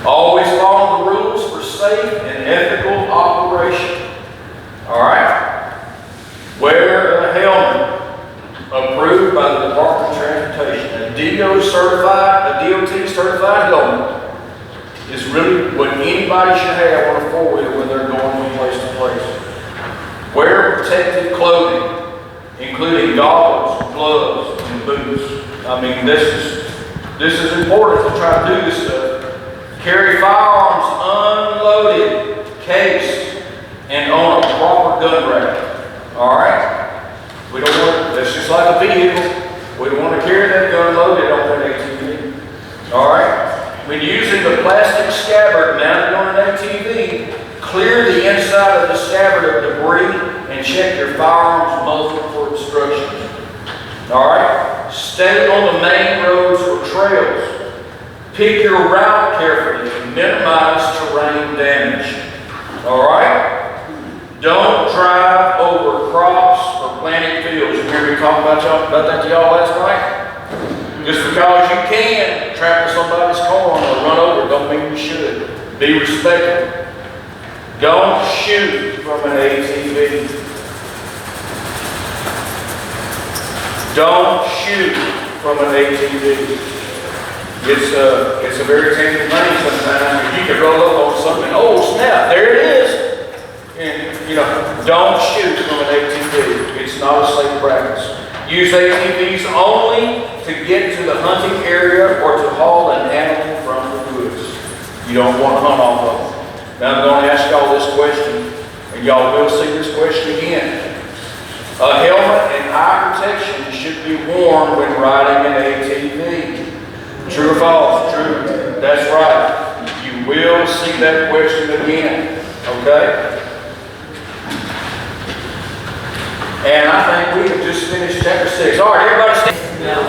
Always follow the rules for safe and ethical operation. All right? Wear a helmet. A approved by the Department of Transportation. A DOT certified helmet is really what anybody should have on a four-wheeler when they're going from place to place. Wear protective clothing, including goggles, gloves, and boots. I mean, this is important to try to do this stuff. Carry firearms unloaded, cased, and on a proper gun rack. All right? We don't want, that's just like a vehicle. We don't want to carry that gun loaded on that ATV. All right? When using the plastic scabbard mounted on an ATV, clear the inside of the scabbard of debris and check your firearms muzzle for obstructions. All right? Stay on the main roads or trails. Pick your route carefully to minimize terrain damage. All right? Don't drive over crops or planting fields. You hear me talk about that to y'all last night? Just because you can trample somebody's corn or run over don't mean you should. Be respectful. Don't shoot from an ATV. Don't shoot from an ATV. It's a very tempting thing sometimes. You can roll up on something, oh snap, there it is. And, you know, don't shoot from an ATV. It's not a safe practice. Use ATVs only to get to the hunting area or to haul an animal from the woods. You don't want to hunt off of them. Now I'm going to ask y'all this question, and y'all will see this question again. A helmet and eye protection should be worn when riding an ATV. True or false? True. That's right. You will see that question again. Okay? And I think we have just finished chapter 6. All right, everybody stand.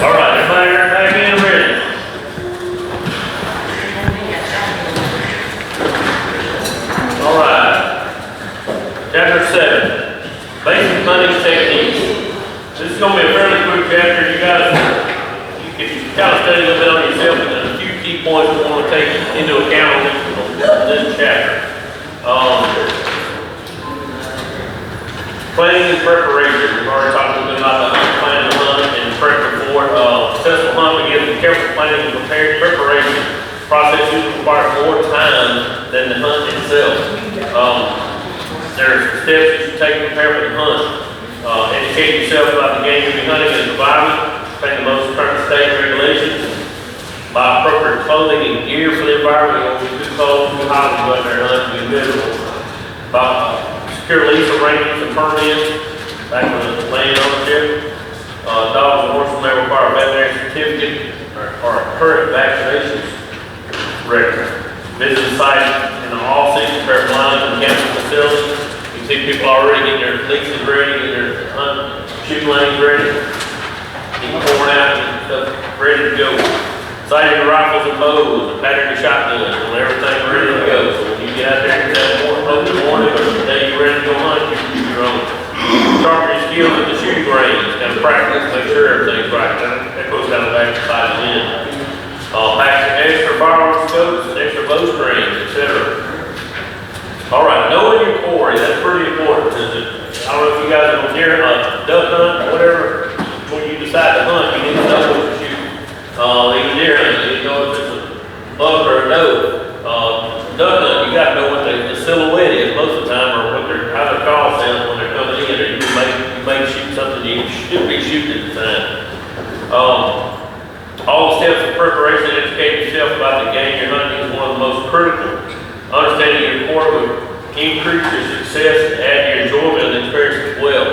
All right, everybody back in ready. All right. Chapter 7. Basic hunting techniques. This is going to be a fairly quick chapter. You can kind of study a little bit on yourself, but there's a few key points we want to take into account on this chapter. Planning and preparation. We've already talked a little bit about the hunt, plan the hunt, and prep before. Successful hunt begins with careful planning and preparation. Process usually requires more time than the hunt itself. There's steps you should take to prepare for the hunt. Educate yourself about the game you'll be hunting and environment. Take the most current state regulations. Buy appropriate clothing and gear for the environment. You won't be too cold, too hot to go out there and hunt and be miserable. Secure lease arrangements and permits, back when it's land ownership. Dogs and horses may require a veterinary certificate or a current vaccination record. Visit the site in the off-season, prepare blinds and camping facilities. You see people already getting their leases ready, getting their shooting lanes ready, getting corn out and stuff ready to go. Sight your rifles and bows, and pattern your shotguns, and everything ready to go. So when you get out there that morning or the day you're ready to go hunt, you're on. Sharpen your skills at the shooting range, kind of practice, make sure everything's right. That goes down the back side of the end. Pack extra firearm scopes, extra bow strings, etc. All right, knowing your quarry, that's pretty important. I don't know if you guys are deer hunt, duck hunt, whatever. When you decide to hunt, you need to know what you're shooting. Even deer hunting, you know if it's a buck or a doe. Duck hunt, you got to know what the silhouette is most of the time, or how their call sounds when they're coming in, or you may shoot something you should be shooting at the time. All the steps of preparation, educate yourself about the game you're hunting is one of the most critical. Understanding your quarry will increase your success and add to your enjoyment of the experience as well.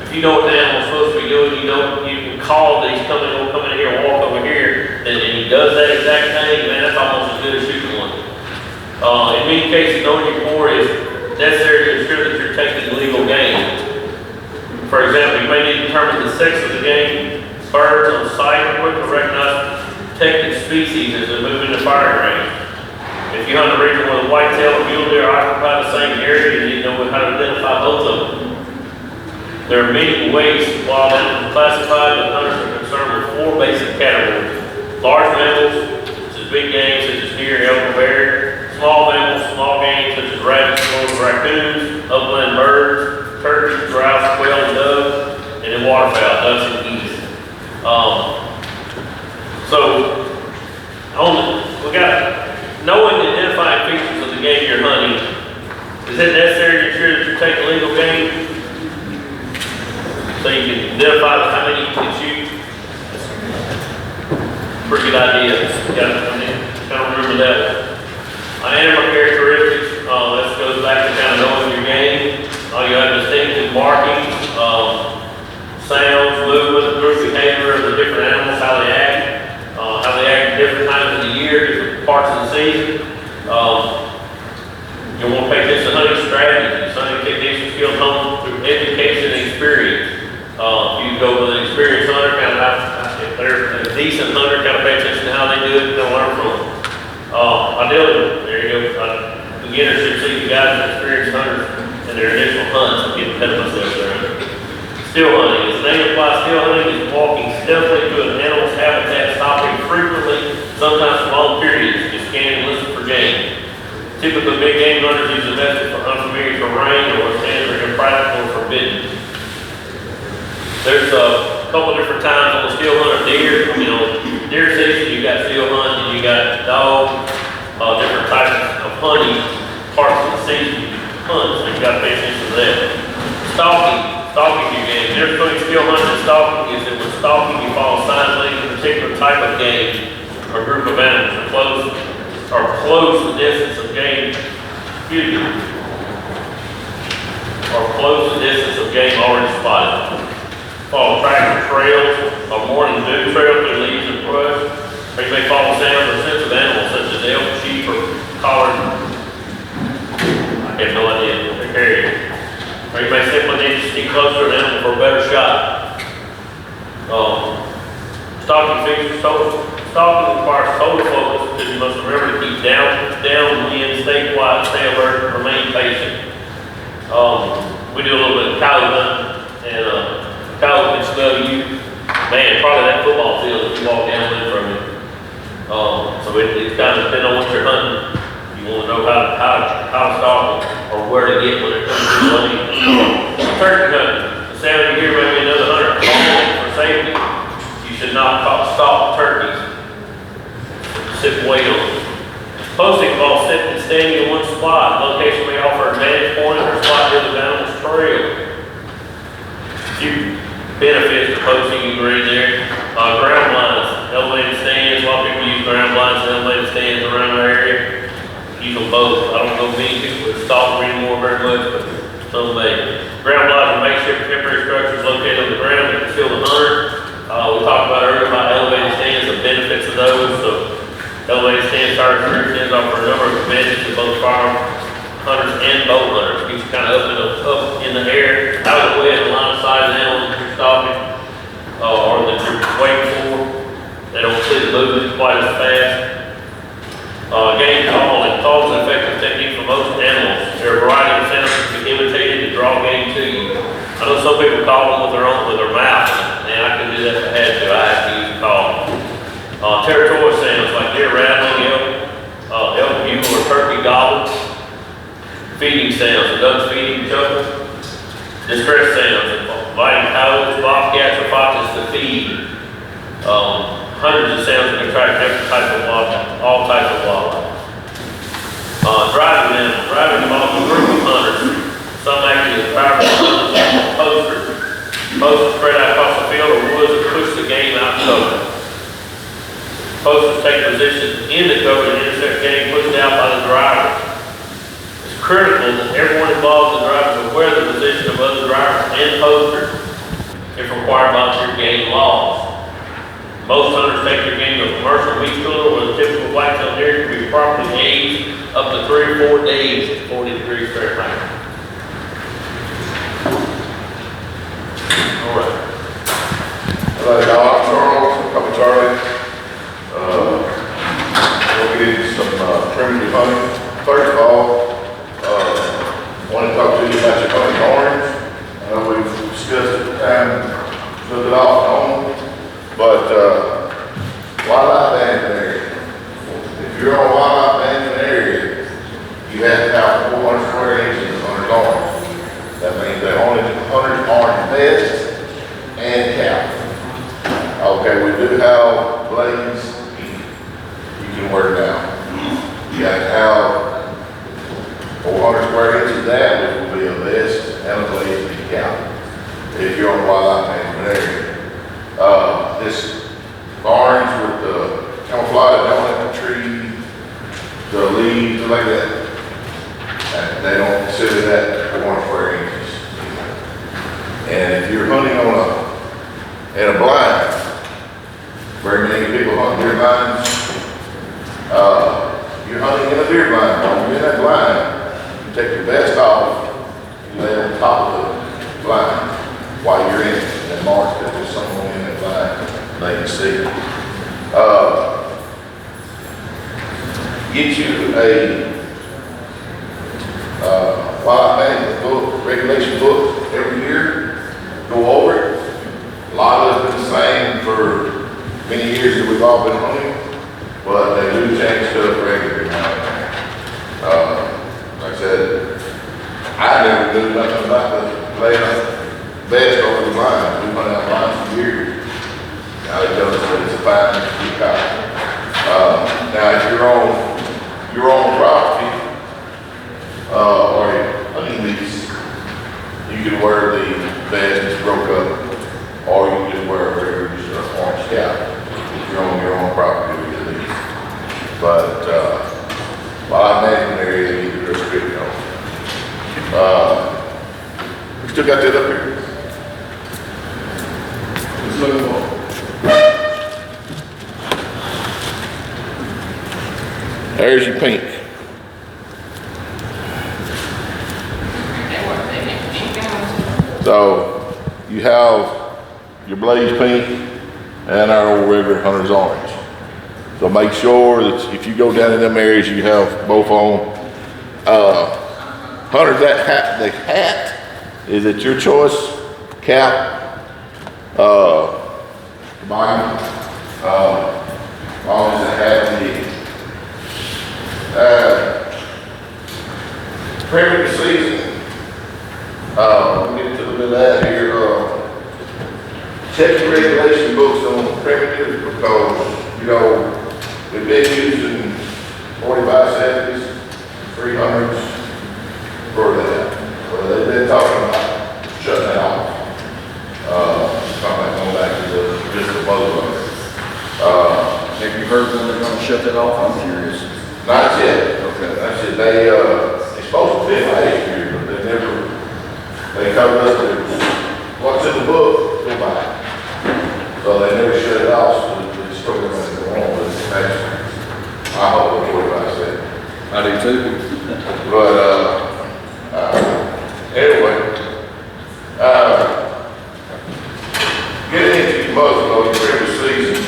If you know what the animal's supposed to be doing, you can call these, come in here, walk over here, and he does that exact thing, man, that's almost as good as shooting one. In many cases, knowing your quarry is necessary to ensure that you're taking legal game. For example, you may need to determine the sex of the game, birds on sight, or quickly recognize protected species as they move into firing range. If you hunt a region where the whitetail or mule deer occupy the same area, you need to know how to identify both of them. There are many ways wild animals classified, but hunters are concerned with 4 basic categories. Large mammals, such as big game, such as deer, elk, and bear. Small mammals, small game, such as rabbits, wolves, raccoons. Upland birds, turkeys, grouse, quail, and doves, and then waterfowl, ducks and geese. So, we got, knowing the identifying features of the game you're hunting, is it necessary to ensure that you take illegal game? So you can identify how many you can shoot? Pretty good idea. Kind of remember that. Animal characteristics, this goes back to kind of knowing your game. You have distinctive markings, sounds, movement, group behavior of the different animals, how they act at different times of the year, different parts of the season. You want to pay attention to hunting strategies, hunting techniques and skills honed through education and experience. If you go with an experienced hunter, kind of if they're a decent hunter, kind of pay attention to how they do it, kind of learn from them. Ideally, there you go. Beginners should see the guys that experienced hunters in their initial hunts. I'm getting ahead of myself there. Still hunting. As the name implies, still hunting is walking stealthily to an animal's habitat, stopping frequently, sometimes for long periods, to scan and listen for game. Typically, big game hunters use a method for unfamiliar terrain or stands are impractical or forbidden. There's a couple different times on the still hunter deer. Deer season, you got still hunting, you got dog, different types of hunting parts of the season you hunt, so you got to pay attention to that. Stalking your game. The difference between still hunting and stalking is that with stalking, you follow signs leading to a particular type of game or group of animals or close the distance of game. Or close the distance of game already spotted. Follow tracks or trails, or morning dew trail through leaves and brush. Or you may follow sounds or scents of animals such as elk, sheep, or collared. I have no idea what they're carrying. Or you may simply need to stick closer to an animal for a better shot. Stalking features stalking requires total focus because you must remember to keep downwind, stay quiet, stay alert, and remain patient. We do a little bit of coyote hunting, and coyote can smell you. Man, probably that football field if you walk downwind from it. So it's kind of depending on what you're hunting. You want to know how to stalk or where to get when it comes to hunting. Turkey hunting. The sound you hear maybe another hunter calling for safety. You should not stalk turkeys. Sit and wait on them. Posting involves sitting and standing in one spot. Location may offer a vantage point or spot near the animal's trail. Few benefits to posting you can read there. Ground blinds, elevated stands. A lot of people use ground blinds and elevated stands around our area. Use them both. I don't know many people that stalk them anymore very much, but some may. Ground blinds are makeshift temporary structures located on the ground that conceal the hunter. We talked about earlier about elevated stands, the benefits of those. So elevated stands, tire stands offer a number of advantages to both fire hunters and bow hunters. Keeps you kind of up in the air, out of the way of the line of sight of the animal that you're stalking, or that you're waiting for. They don't see the movement quite as fast. Game calling. Call is an effective technique for most animals. There are a variety of sounds that can be imitated to draw game to you. I know some people call them with their mouth, and I couldn't do that if I had to. I have to use a call. Territorial sounds like deer rattling, elk bugle, or turkey gobble. Feeding sounds, ducks feeding, chuckle. Distress sounds, inviting coyotes, bobcats, or foxes to feed. Hundreds of sounds that attract different types of wildlife, all types of wildlife. Driving animals. Driving involves a group of hunters. Some acting as powerful posters. Posters spread out across the field or woods and push the game out cover. Posters take position in the cover and intercept game pushed out by the driver. It's critical that everyone involved in driving is aware of the position of other drivers and posters if required by your game laws. Most hunters take their game to a commercial meat cooler where the typical black-tailed deer can be properly aged up to 3 or 4 days at 40 degrees Fahrenheit. All right. Hello, y'all. I'm Charles. Call me Charlie. We'll get into some primitive hunting. First of all, I want to talk to you about your hunting horns. I know we've discussed at the time, a little bit off and on. But wildlife management area. If you're on a wildlife management area, you have to have 400 square inches of hunter's horn. That means they only we do have blades, you can wear it down. You got to have 400 square inches of that, which will be a vest and a blade to count. If you're on the wildlife management area. This orange with the camouflage on it, the tree, the leaves, like that. And they don't consider that 400 square inches. And if you're hunting in a blind, very many people hunt deer blinds. You're hunting in a deer blind. When you're in that blind, you take your vest off, you lay it on top of the blind while you're in it, and mark that there's someone in that blind they can see. Get you a wildlife management book, regulation book every year. Go over it. A lot of it's been the same for many years that we've all been hunting, but they do change stuff regularly now and then. Like I said, I never knew nothing about the laying a vest over the blind. We've hunted out blinds for years. Now they tell us that it's a fine to keep out. Now if you're on your own property, or a hunting lease, you can wear the vest that's broke up, or you can just wear a regular orange scout if you're on your own property with your lease. But while I'm management area, they need to restrict on. We still got that up here. Let's move on. There's your pink. So you have your blaze pink and our old regular hunter's orange. So make sure that if you go down in them areas, you have both on. Hunter, that hat, the hat is at your choice. Cap, bottom, long as the hat primitive season. We'll get to a little bit of that here. Check your regulation books on primitives because, you know, we've been using 45-70s, 300s for that. Well, they've been talking about shutting that off. Talking about going back to just the muzzleloader. Have you heard when they're gonna shut that off? I'm curious. Not yet. Okay. That's it. They're supposed to be last year, but they covered up with what's in the book, go by. So they never shut it off, so it's still going to go on, but it's actually, I hope it's what I said. I do too. But, anyway, getting into your muzzleloader, your previous season,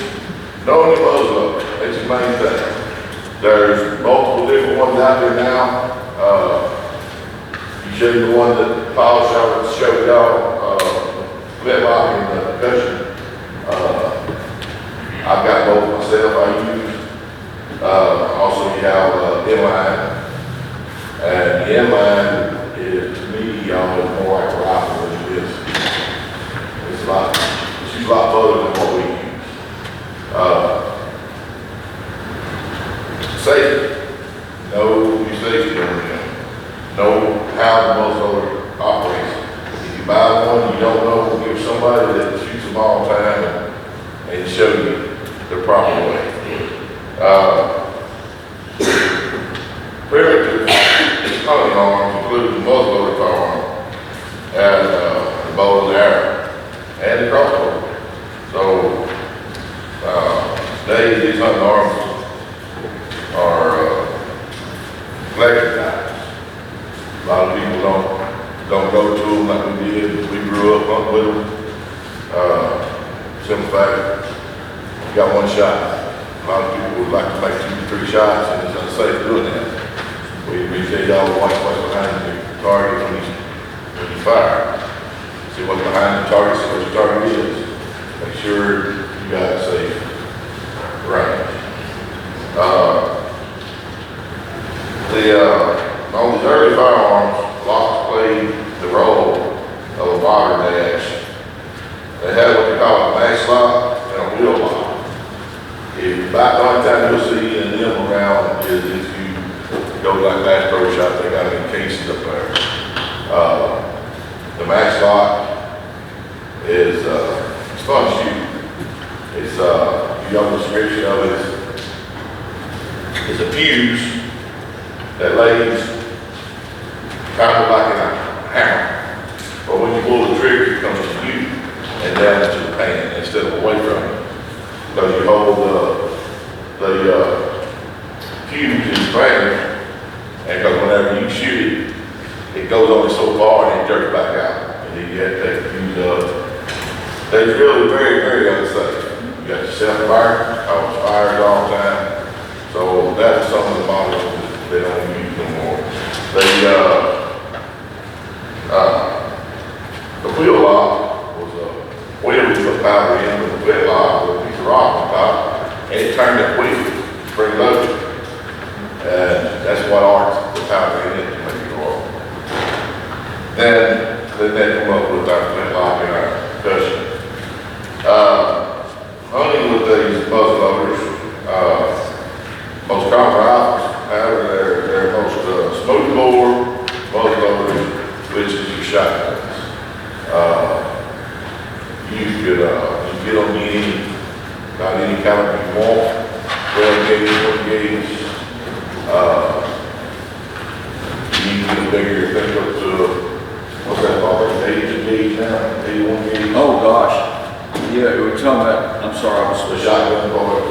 knowing your muzzleloader, that's your main thing. There's multiple different ones out there now. You show you the one that Paul showed y'all, flintlock and the percussion. I've got both myself. I use. Also, you have inline, and the inline is to me, y'all, is more like a rifle than it is. It's a lot better than what we use. Safety. Know your safety on them. Know how the muzzleloader operates. If you buy one, you don't know, give somebody that shoots them all the time and show you the proper way. Primitive hunting arms include the muzzleloader firearm and the bow and the arrow and the crossbow. So today these hunting arms are collector guys. A lot of people don't go to them like we did. We grew up hunting with them. Simple fact, you got one shot. A lot of people would like to make 2 to 3 shots, and it's unsafe doing that. We tell y'all to watch what's behind your target when you fire. See what's behind the target, see what your target is. Make sure you got a safe range. On these early firearms, lots played the role of a water dash. They had what they call a max lock and a wheel lock. about the only time you'll see them around is if you go like Bass Pro Shop, they got them cases up there. The Max Lock is, it's fun to shoot. It's, you know, the description of it is a fuse that lays kind of like in a hammer. But when you pull the trigger, it comes to you and down to the pan instead of away from it. Because you hold the fuse in the pan, and because whenever you shoot it, it goes only so far and it jerks back out. And then you have to take the fuse up. They're really very, very unsafe. You got to set fire, cause fires all the time. So that's some of the models that they don't use no more. The wheel lock was a wheel we put power in, but the wheel lock was a piece of rock on top, and it turned that wheel spring loaded. And that's what arcs the power in it to make it roll. Then they come up with our flint lock in our cushion. Hunting with these muzzle loaders, most common rifles have their most smooth bore muzzle loaders, which is your shotguns. You could get on about any caliber you want, 12 gauge, 20 gauge. You can get bigger, think up to, what's that called, 82 gauge now, 81 gauge. Oh, gosh. Yeah, we're talking about, I'm sorry, I was The shotgun part,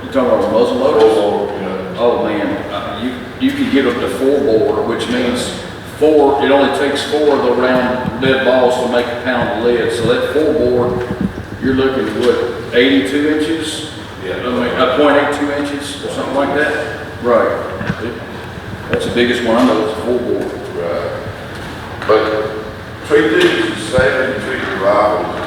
you talking about muzzle loaders? you know. Oh, man, you can get up to 4 bore, which means 4, it only takes 4 of the round lead balls to make a pound of lead. So that 4 bore, you're looking at what, 82 inches? Yeah. I mean, 0.82 inches or something like that? Right. That's the biggest one I know, is a 4 bore. Right. But treat these the same as you treat your rifles.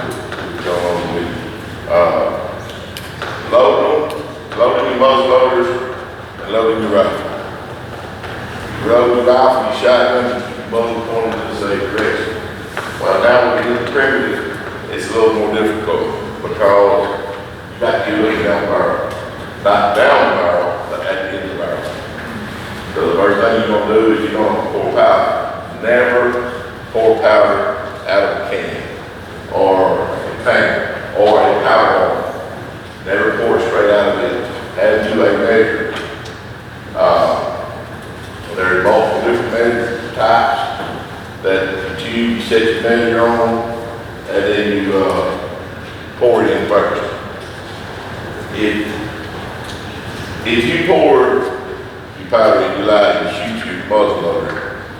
Loading your muzzle loaders and loading your rifle. You load your rifle, your shotgun, your muzzle pointed to the same direction. Well, now when you get the primitive, it's a little more difficult because you got to be looking down the barrel. Not down the barrel, but at the end of the barrel. So the first thing you're going to do is you're going to pour powder. Never pour powder out of a can or a pan or a powder horn. Never pour it straight out of it. As you a measure. There are multiple different measure types that you set your measure on, and then you pour it in first. If you pour your powder in your light and shoot your muzzle loader,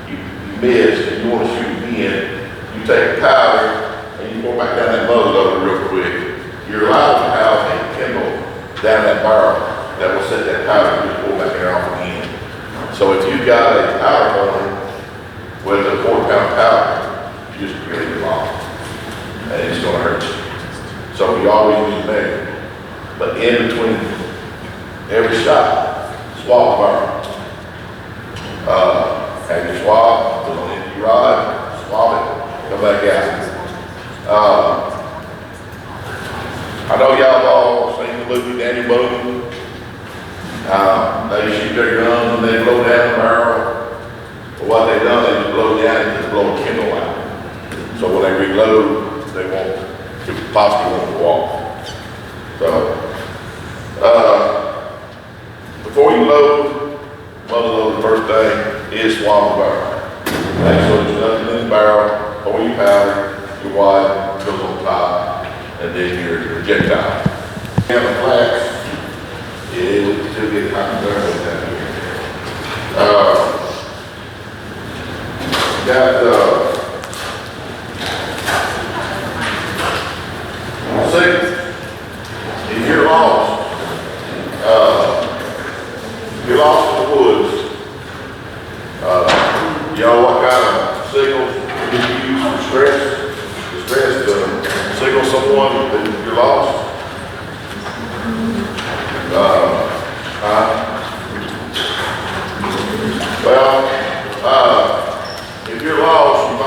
you miss and you want to shoot again, you take the powder and you pour back down that muzzle loader real quick. You're allowed to have a kindle down that barrel that will set that powder and just pull back there off again. So if you've got a powder horn with a 4-pound powder, you just create a lock and it's going to hurt you. So we always use a measure. But in between every shot, swab the barrel. Have your swab, put it on the empty rod, swab it, come back out. I know y'all all seen the movie Danny Boone. They shoot their guns and they blow down the barrel. But what they done, they just blow down and just blow a kindle out. So when they reload, they won't, possibly won't go off. So, before you load, muzzle load, the first thing is swab the barrel. Make sure there's nothing in the barrel, pour your powder, your wad goes on top, and then your projectile. And the flats, it will still get hot and dirty down here. Second, if you're lost, in the woods, you know what kind of signals you use for stress? The stress to signal someone that you're lost. Well, if you're lost, you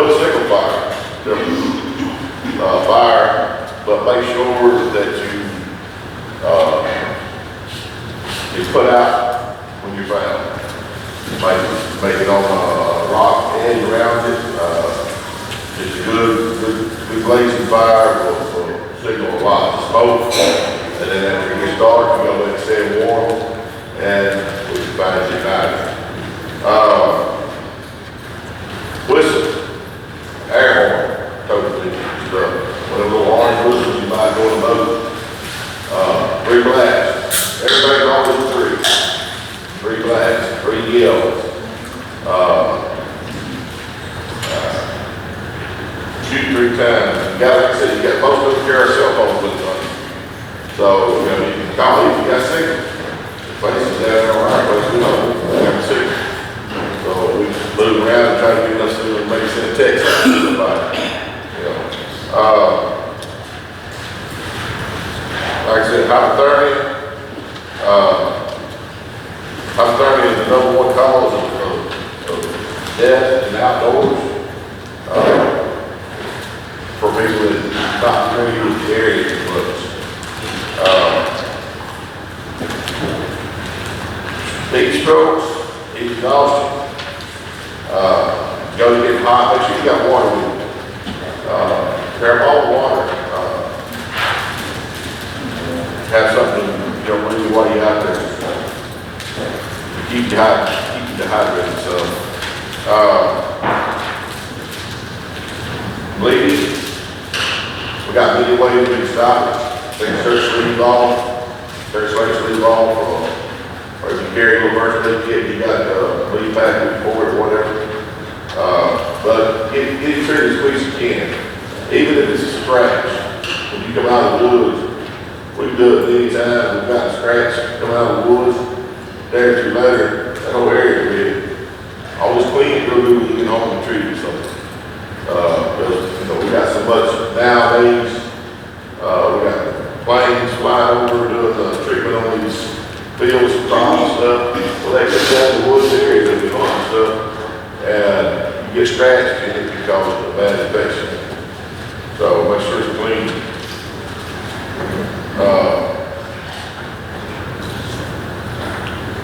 build a single fire, but make sure that you put out when you're found. Make it on a rock edge around it. It's a good blazing fire will signal a lot of smoke. And then after it gets dark, you go let it stay warm, and we can find it at night. Whistle, air horn, totally stuff. One of the little orange whistles you might go in the boat. Three blasts. Everybody's always three blasts, three yells. Shoot 3 times. You got, like I said, you got most of them carry cell phones with them. So, you know, you can call if you got signal. The places down there around, places we don't have a signal. So we just move around and try to get us to maybe send a text out to somebody. You know. Like I said, hypothermia. Hypothermia is the #1 cause of death in outdoors. For people that are not familiar with the area too much. Heat strokes, heat exhaustion, go to get hot, make sure you got water with you. Grab all the water. Have something, you know, really while you're out there. Keep you dehydrated. So, bleeding. We got many ways we can stop it. They can search sleeve off, or if you carry a little birthday kit, you got bleed packet for it or whatever. But get it treated as quick as you can. Even if it's a scratch, when you come out of the woods, we do it many times. We've got a scratch, come out of the woods, day or two later, that whole area is red. Always clean, go do when you get home and treat it something. Because, you know, we got so much nowadays, we got planes flying over doing the treatment on these fields and farms and stuff. Well, they get down the woods areas and do and stuff, and you get scratched and it can cause a bad infection. So make sure it's clean.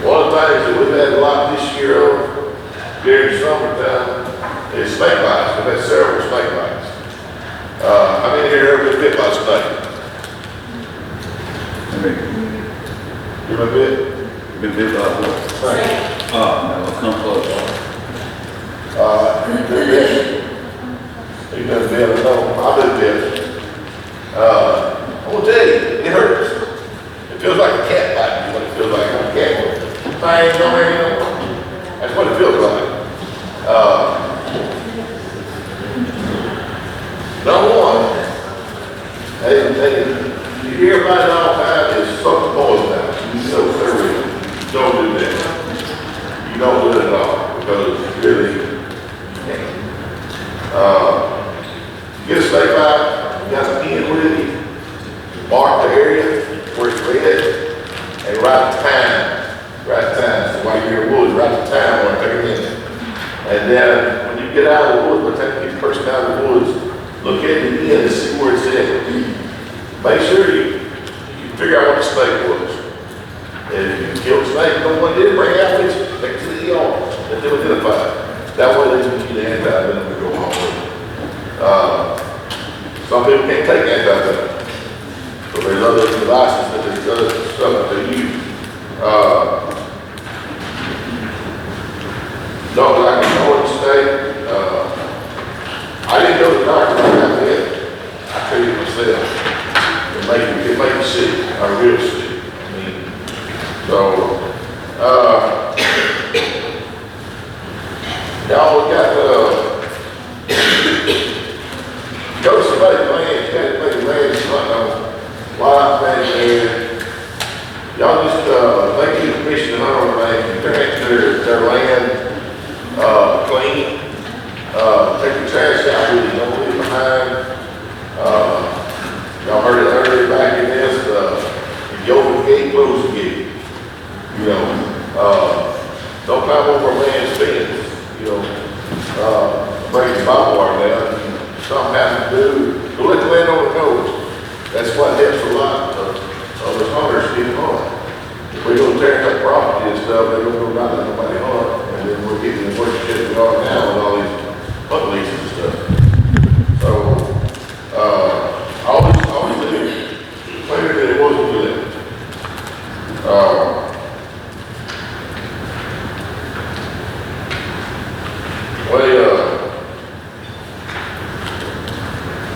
One of the things that we've had a lot this year during summertime is snake bites. We've had several snake bites. How many here ever been bit by a snake? You been bit? Been bit by what? Snake. No, come close. You been bit? You been bit? No, I've been bit. I will tell you, it hurts. It feels like a cat biting you, what it feels like a cat. Fangs on there, you know. That's what it feels like. Number one, you hear about it all the time, is something poison out. You know, they're don't do that. You don't do it at all, because really, you can't. Get a snake bite, you got a pen with you, mark the area where it's red, and write the time. So while you're in the woods, write the time when I take it in. And then when you get out of the woods, by the time you get the person out of the woods, look at the end and see where it's at. Make sure you figure out what the snake was. And if you kill the snake, you know what it did, bring it out with you, take it to the ER, let them identify it. That way they can get the anti-venom to go on with it. Some people can't take anti-venom. So there's other devices that there's other stuff that they use. Don't like to know what to say. I didn't go to the doctor when I got bit. I treated it myself. It made me sick. I real sick. I mean, so, y'all got, go to somebody's land, you got to make a land something on live land there. Y'all just, they need permission to hunt on land, their land, clean. Take your trash out with you, don't leave it behind. Y'all heard it earlier back in this, if you open the gate, close the gate. You know, don't climb over a man's fence, you know, bring barbed wire down, something happens to do, to let the landowner know. That's what helps a lot of the hunters get hunt. If we go tearing up property and stuff, they don't go down to nobody hunt, and then we're getting the work shit we are now with all these hunt leases and stuff. So, always do, later than it was good.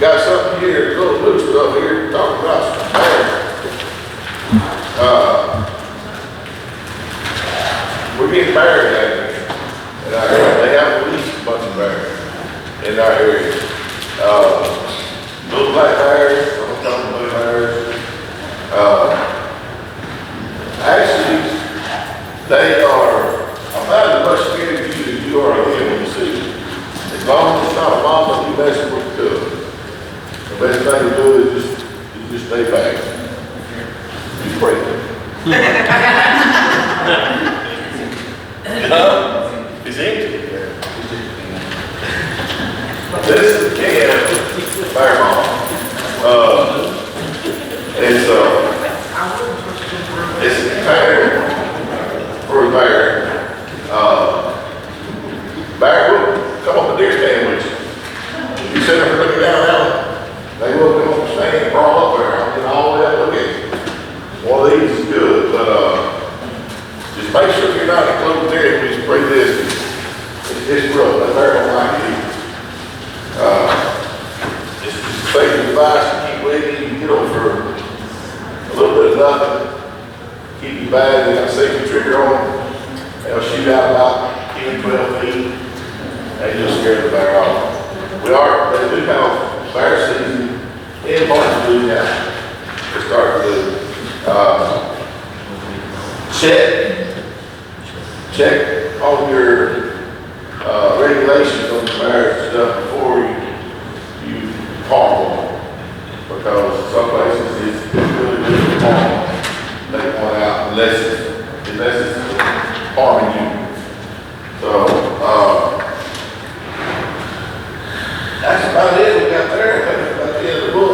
Got something here, a little loose stuff here, talking about some bears. We're getting bears out here. In our area. They have at least a bunch of bears in our area. Little black bears, some blue bears. Actually, they are about as much scared of you as you are of them when you see them. As long as it's not a mama, you messing with the cub. The best thing to do is just stay back. Be crazy. It's empty. This is the can bear bomb. It's a container for a bear. Bear will come up a deer stand with you. You sit there looking down at them, they will come up and stand and crawl up there and all the way up look at you. One of these is good, but just make sure you're not including there when you spray this. It's rough, that bear don't like you. Just safety device, keep waiting, you get over a little bit of nothing. Keep your bag, they got a safety trigger on them. They'll shoot out about 10, 12 feet. They just scare the bear off. They do have bear season in March, Louisiana. We're starting to check all your regulations on the bears and stuff before you harm them. Because some places it's really good to harm. They point out unless it's harming you. So, that's about it we got there. I think that's about the end of the book.